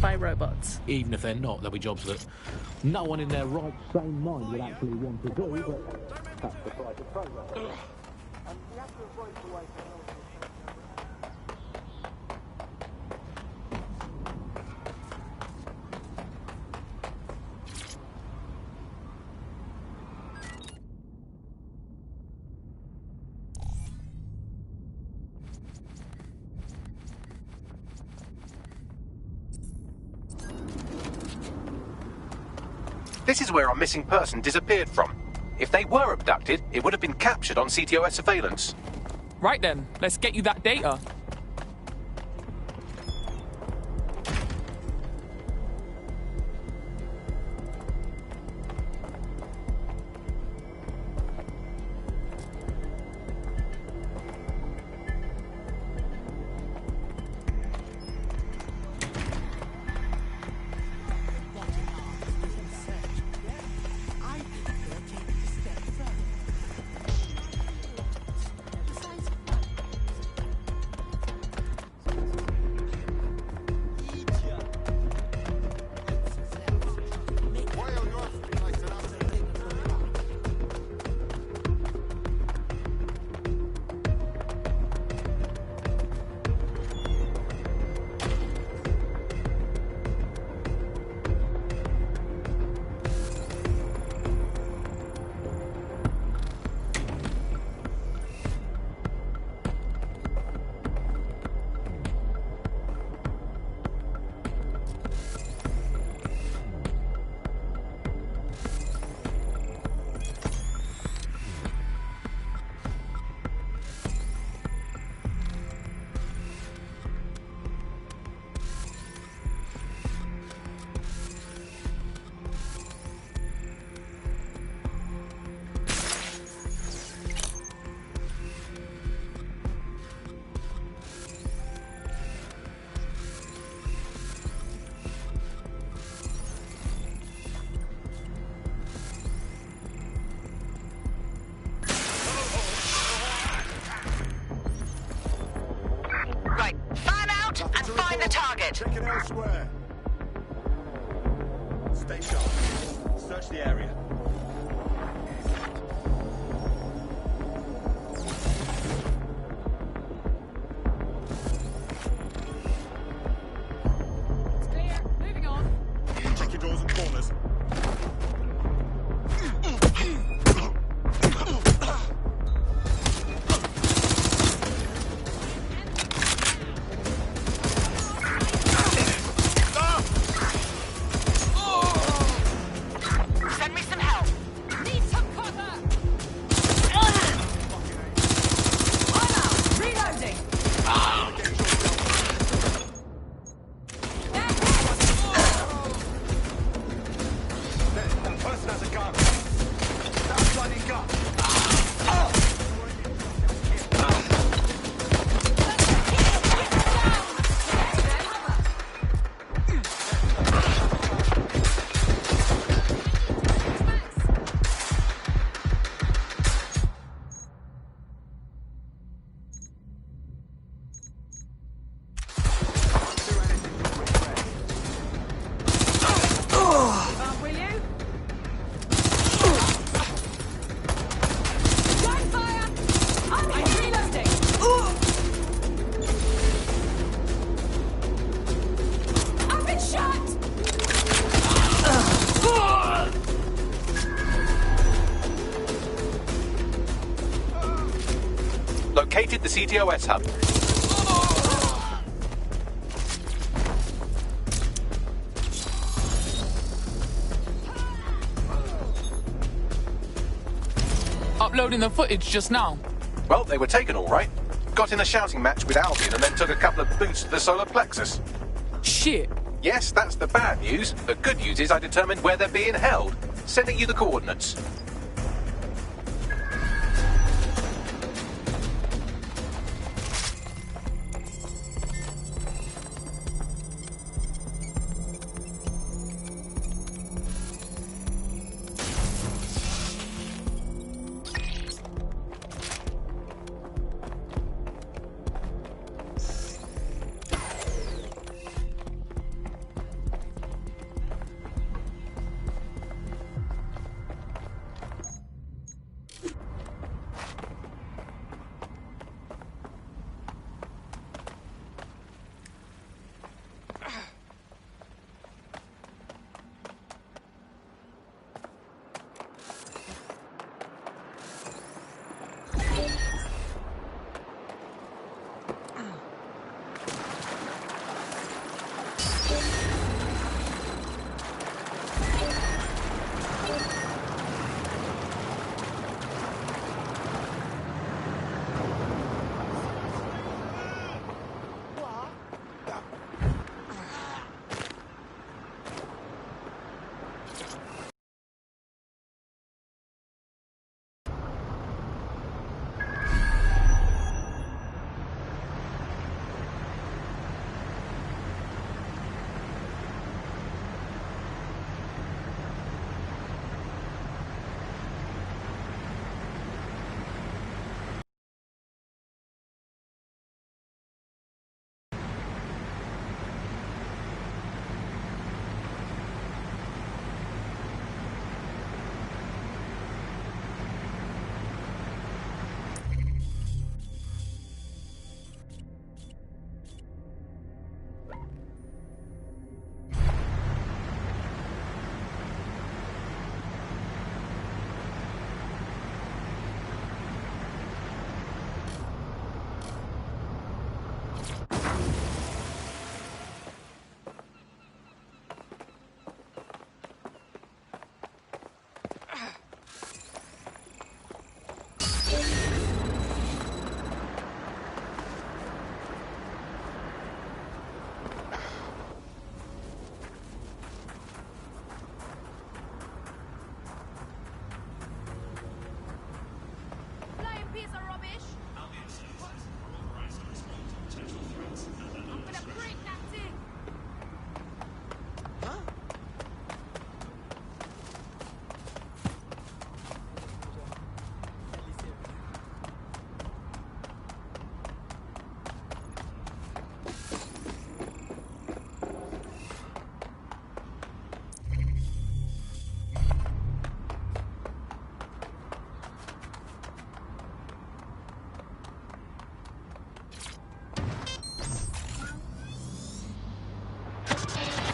by robots. Even if they're not, there'll be jobs that no one in their right sane mind would actually want to do, but that's the price of progress. This is where our missing person disappeared from. If they were abducted, it would have been captured on CTOS surveillance. Right then, let's get you that data. Check it elsewhere. Stay sharp. Search the area. It's clear. Moving on. Check your doors and corners. Located the CTOS hub. Uploading the footage just now. Well, they were taken all right. Got in a shouting match with Albion and then took a couple of boots to the solar plexus. Shit. Yes, that's the bad news. The good news is I determined where they're being held. Sending you the coordinates.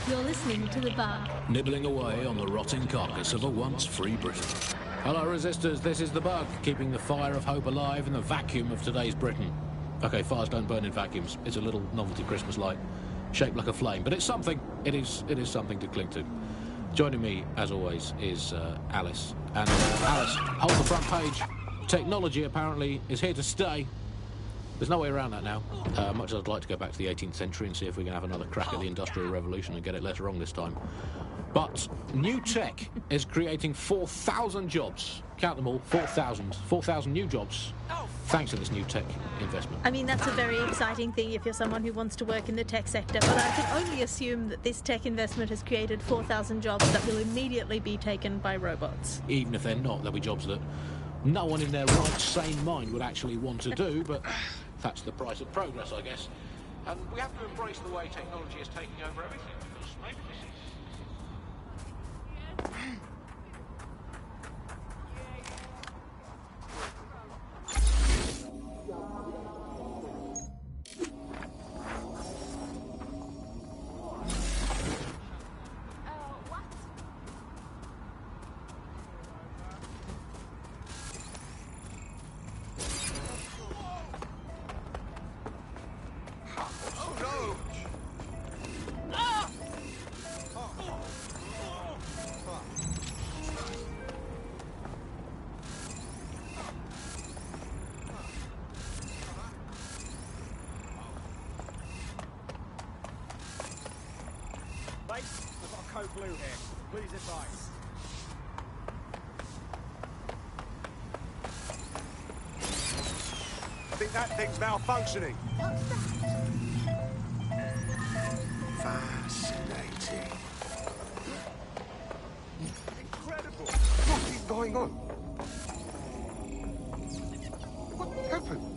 You're listening to The Bug. Nibbling away on the rotting carcass of a once free Britain. Hello, resistors, this is The Bug, keeping the fire of hope alive in the vacuum of today's Britain. Okay, fires don't burn in vacuums. It's a little novelty Christmas light, shaped like a flame, but it's something. It is something to cling to. Joining me, as always, is Alice. And Alice, hold the front page. Technology, apparently, is here to stay. There's no way around that now. Much as I'd like to go back to the 18th century and see if we can have another crack at the Industrial Revolution and get it less wrong this time. But new tech is creating 4,000 jobs. Count them all, 4,000. 4,000 new jobs, thanks to this new tech investment. I mean, that's a very exciting thing if you're someone who wants to work in the tech sector, but I can only assume that this tech investment has created 4,000 jobs that will immediately be taken by robots. Even if they're not, there'll be jobs that no one in their right, sane mind would actually want to do, but that's the price of progress, I guess. And we have to embrace the way technology is taking over everything, because maybe this is... Base, I've got a code blue here. Please advise. I think that thing's malfunctioning. Fascinating. Incredible. What is going on? What happened?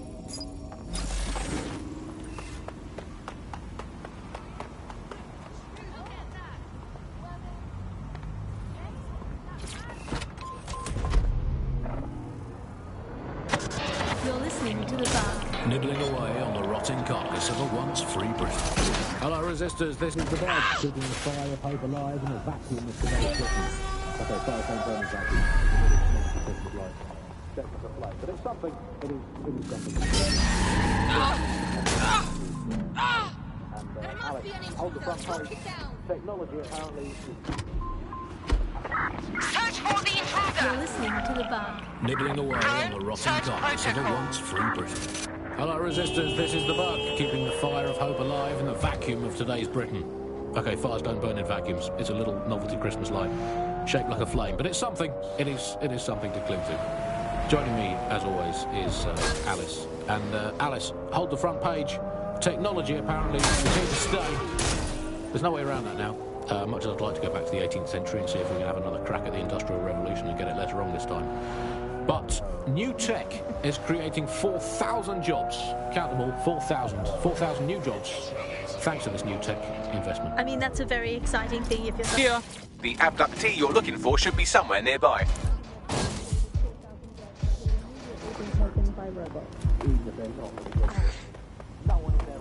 You're listening to the Bug. Nibbling away on the rotting carcass of a once free Britain. Hello, resistors. This is the Bug, keeping the fire of hope alive in a vacuum of today's Britain. Okay, fire don't burn in vacuum. But it's something. It is something. And Alex, hold the front page. Technology apparently is... Search for the intruder! You're listening to the Bug. Nibbling away on the rotting carcass of a once free Britain. Hello, resistors. This is the Bug, keeping the fire of hope alive in the vacuum of today's Britain. Okay, fires don't burn in vacuums. It's a little novelty Christmas light, shaped like a flame, but it's something. It is something to cling to. Joining me, as always, is Alice. And Alice, hold the front page. Technology apparently is here to stay. There's no way around that now. Much as I'd like to go back to the 18th century and see if we can have another crack at the Industrial Revolution and get it later on this time. But new tech is creating 4,000 jobs. Count them all, 4,000. 4,000 new jobs, thanks to this new tech investment. I mean, that's a very exciting thing if you're... Here. The abductee you're looking for should be somewhere nearby. taken by robots. Even if they're not. No one in there.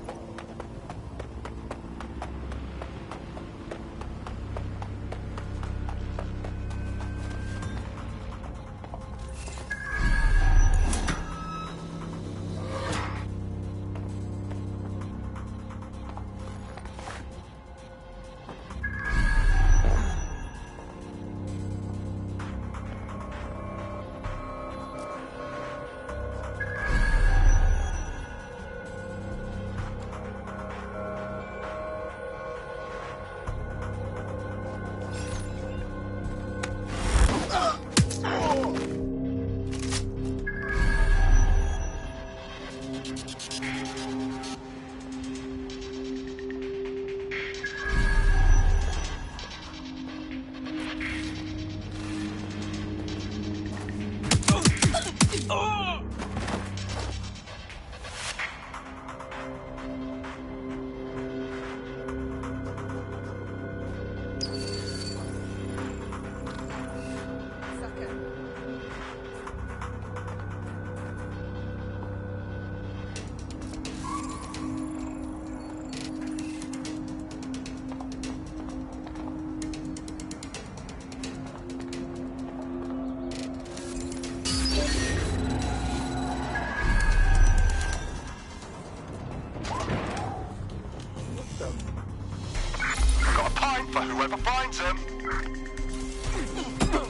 For whoever finds him.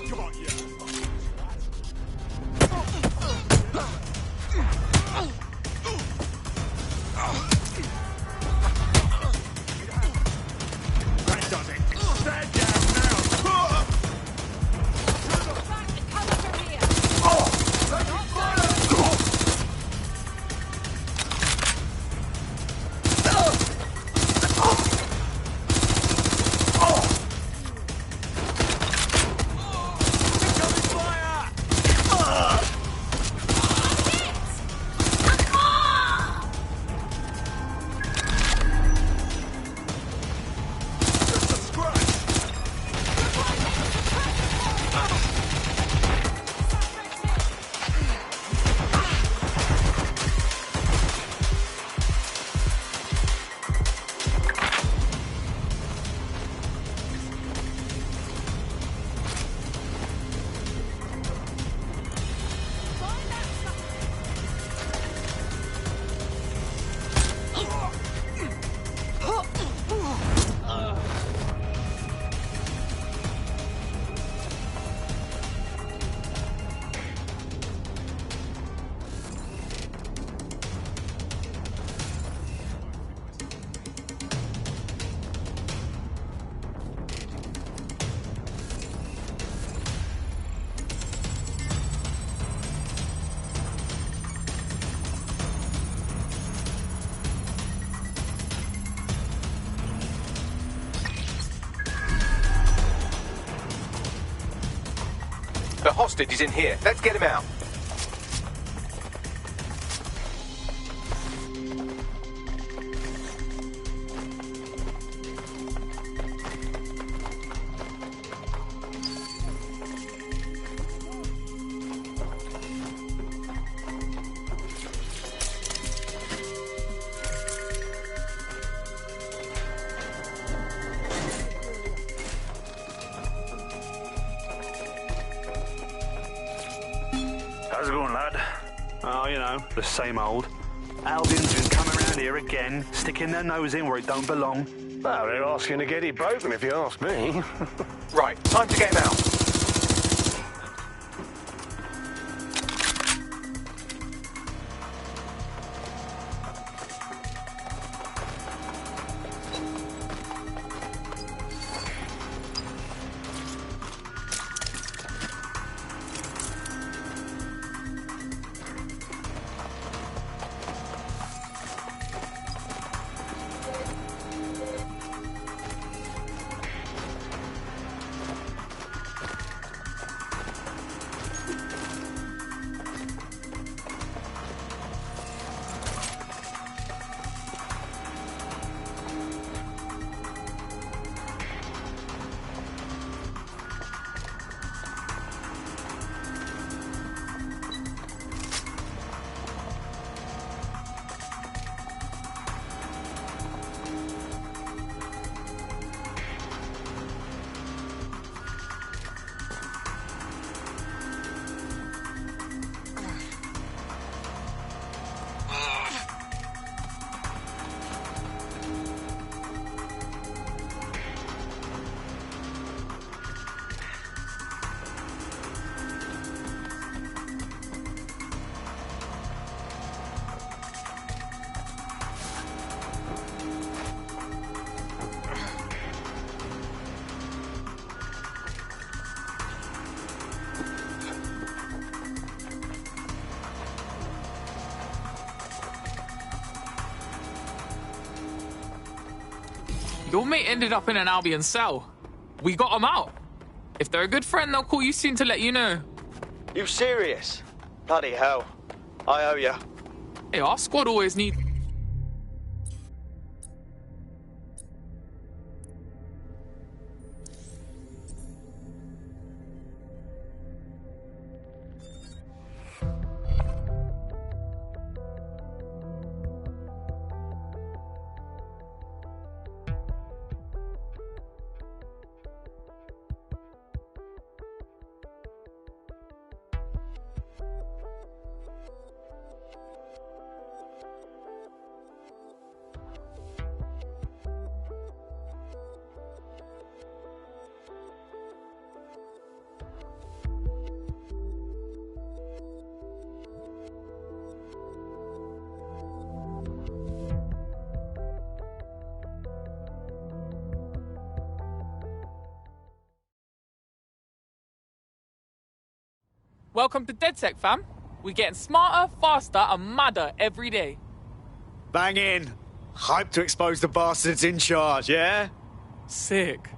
Come on, yeah. That does it. Stand down now. Cover from here. hostage is in here. Let's get him out. How's it going, lad? Oh, you know, the same old. Albion's been coming around here again, sticking their nose in where it don't belong. Well, they're asking to get it broken, if you ask me. Right, time to get him out. Your mate ended up in an Albion cell. We got him out. If they're a good friend, they'll call you soon to let you know. You serious? Bloody hell. I owe ya. Hey, our squad always needs... Welcome to DedSec, fam. We're getting smarter, faster, and madder every day. Bang in. Hype to expose the bastards in charge, yeah? Sick.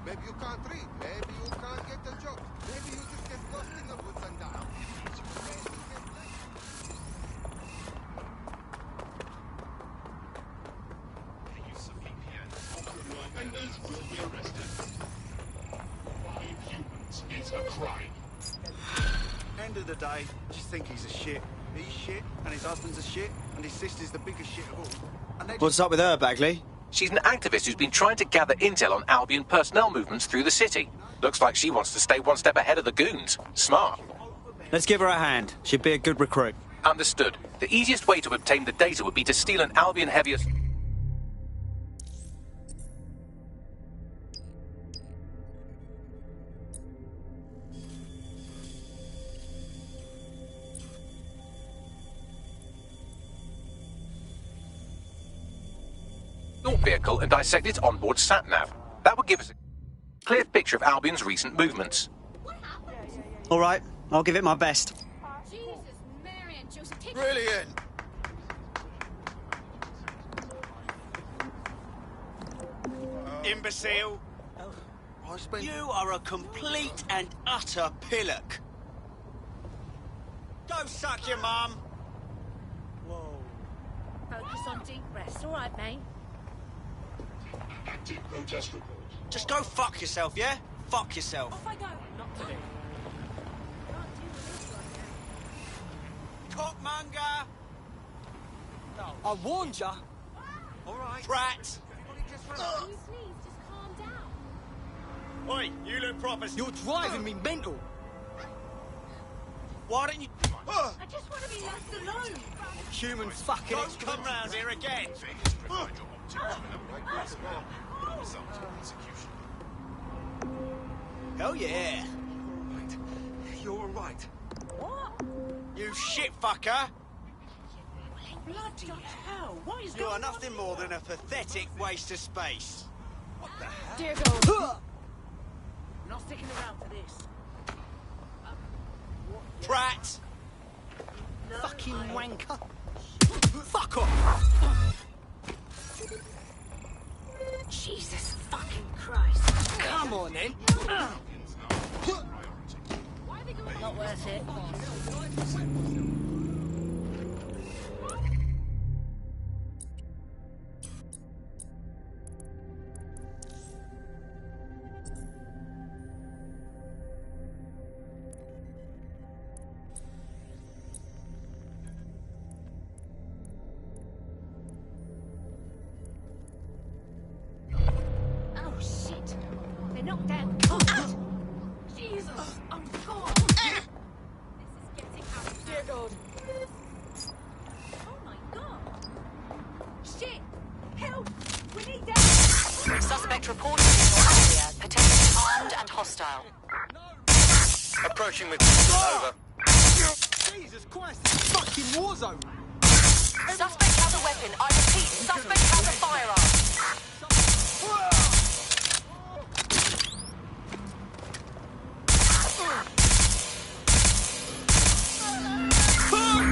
Maybe you can't read, maybe you can't get the joke, maybe you just get lost in the woods and down. The use of VPN online vendors will be arrested. 5 humans is a crime. End of the day, just think he's a shit. He's shit, and his husband's a shit, and his sister's the biggest shit of all. And they What's up with her, Bagley? She's an activist who's been trying to gather intel on Albion personnel movements through the city. Looks like she wants to stay one step ahead of the goons. Smart. Let's give her a hand. She'd be a good recruit. Understood. The easiest way to obtain the data would be to steal an Albion heavier... vehicle and dissect its onboard sat-nav. That would give us a clear picture of Albion's recent movements. All right, I'll give it my best. Jesus, Mary and Joseph, take Brilliant! Imbecile! You are a complete and utter pillock. Go suck your mum! Whoa. Focus on deep breaths, all right, mate? Active protest report. Just go fuck yourself, yeah? Fuck yourself. Off I go. Not today. Cockmonger! I warned ya. All right. Prat! Please, just calm down. Oi, you look proper... You're driving me mental. Why don't you... I just want to be left alone. Human fucking Don't come round here again. Hell yeah. You're all right. What? You shit fucker. Bloody hell. What is You going are on? nothing more than a pathetic waste of space. What the hell? Dear God. I'm not sticking around for this. Prat! Fucking wanker. Fuck off. Jesus fucking Christ. Come on, then. Not worth it. Oh shit. They're knocked down. Jesus. Oh God. Dear God. Oh my God. Shit. Help. We need that. Suspect reported in your area, potentially armed and hostile. Approaching with... Over. Jesus Christ, it's a fucking war zone. Suspect has a weapon. I repeat, suspect has a firearm.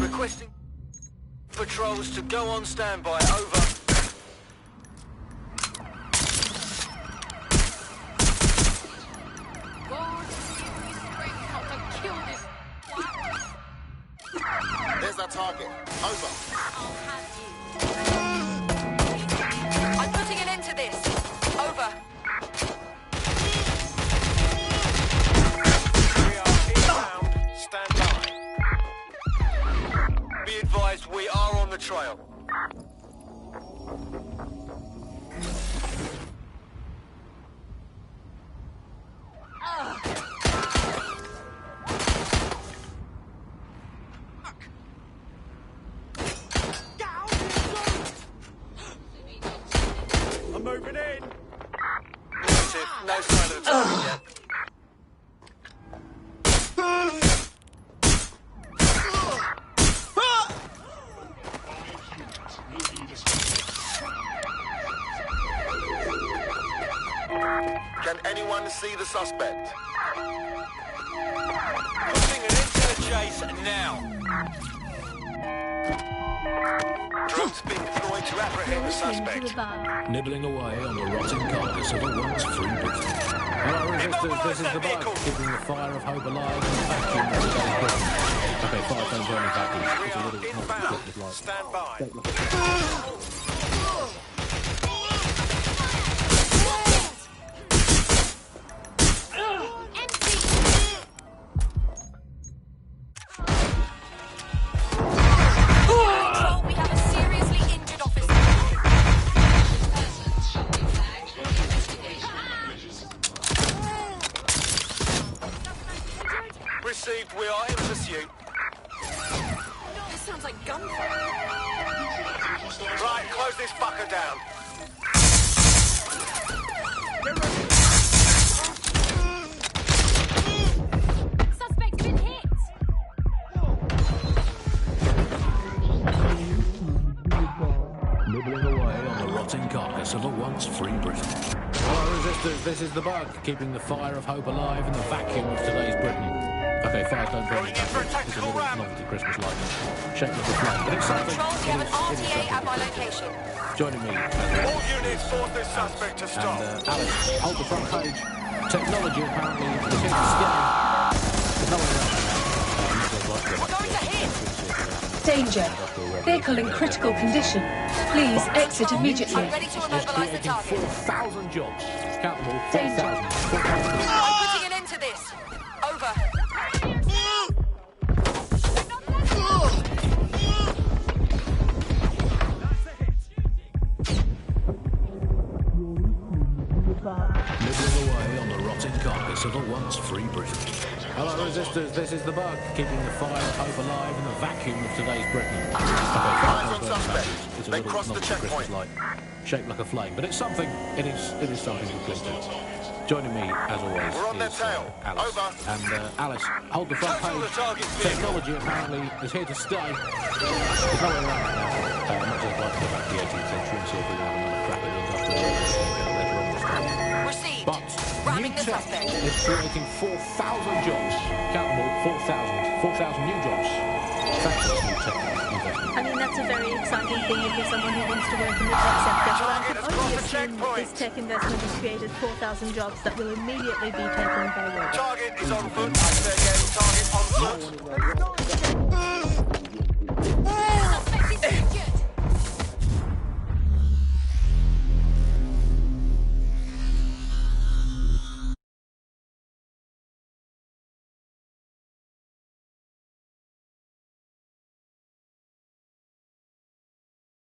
Requesting patrols to go on standby. Over. God, give me strength not to kill this twat. There's our target. Over. I'll have you. I'm putting an end to this. Over. We are inbound. Stand by. Be advised, we are on the trail. I'm moving in. Negative. No sign of the target yet. Can anyone see the suspect? Putting an end to the chase now. Drones being deployed to apprehend the Listening to suspect. the bug. Nibbling away on the rotting carcass of a once free Britain. Hello, resistors, this is the bug, keeping the fire of hope alive and vacuum of today's Britain. Okay, fire don't burn in vacuum. It's a little Inbound. like Stand by. We have a seriously injured officer. Received. We are in pursuit. No, this sounds like gunfire. Right, close this fucker down. Suspect's been hit. nibbling away on the rotting carcass of a once free Britain. Hello, resistors, this is the bug, keeping the fire of hope alive in the vacuum of today's Britain. Okay, fires don't burn. It's a little novelty Christmas light. Shaped like a flame, but it's something. Control, we have an RTA at my location. Joining me. All units force this suspect to stop. And Alice, hold the front page. Technology apparently is here to stay. There's no way around that. We're going to hit! Danger. Vehicle in critical condition. Please exit immediately. I'm ready to immobilize the target. 4,000 jobs. Count them all. Danger. 4,000. I'm putting an end to this. Over. Nibbling away on the rotting carcass of a once free Britain. Hello, resistors. This is the bug, keeping the fire hope alive in the vacuum of today's Britain. Eyes on suspect. It's a They little crossed the novelty checkpoint. Christmas light, shaped like a flame, but it's something. It is something to cling to. Joining me, as always, We're on their is tail. Alice. Over. And Alice, hold the front Total page. the target vehicle. Technology apparently is here to stay. There's no way around it now. Not just like to go back to the 18th century and see if we can have another crack at the industrial revolution later on this time. Received. But Ramming new the tech suspect. is creating 4,000 jobs. Count them all, 4,000. 4,000 new jobs. Thanks to this new tech investment. I mean, that's a very exciting thing if you're someone who wants to work in the tech sector, but I can only assume that this tech investment has created 4,000 jobs that will immediately be taken by robots. Target is on foot. I say again, target on foot.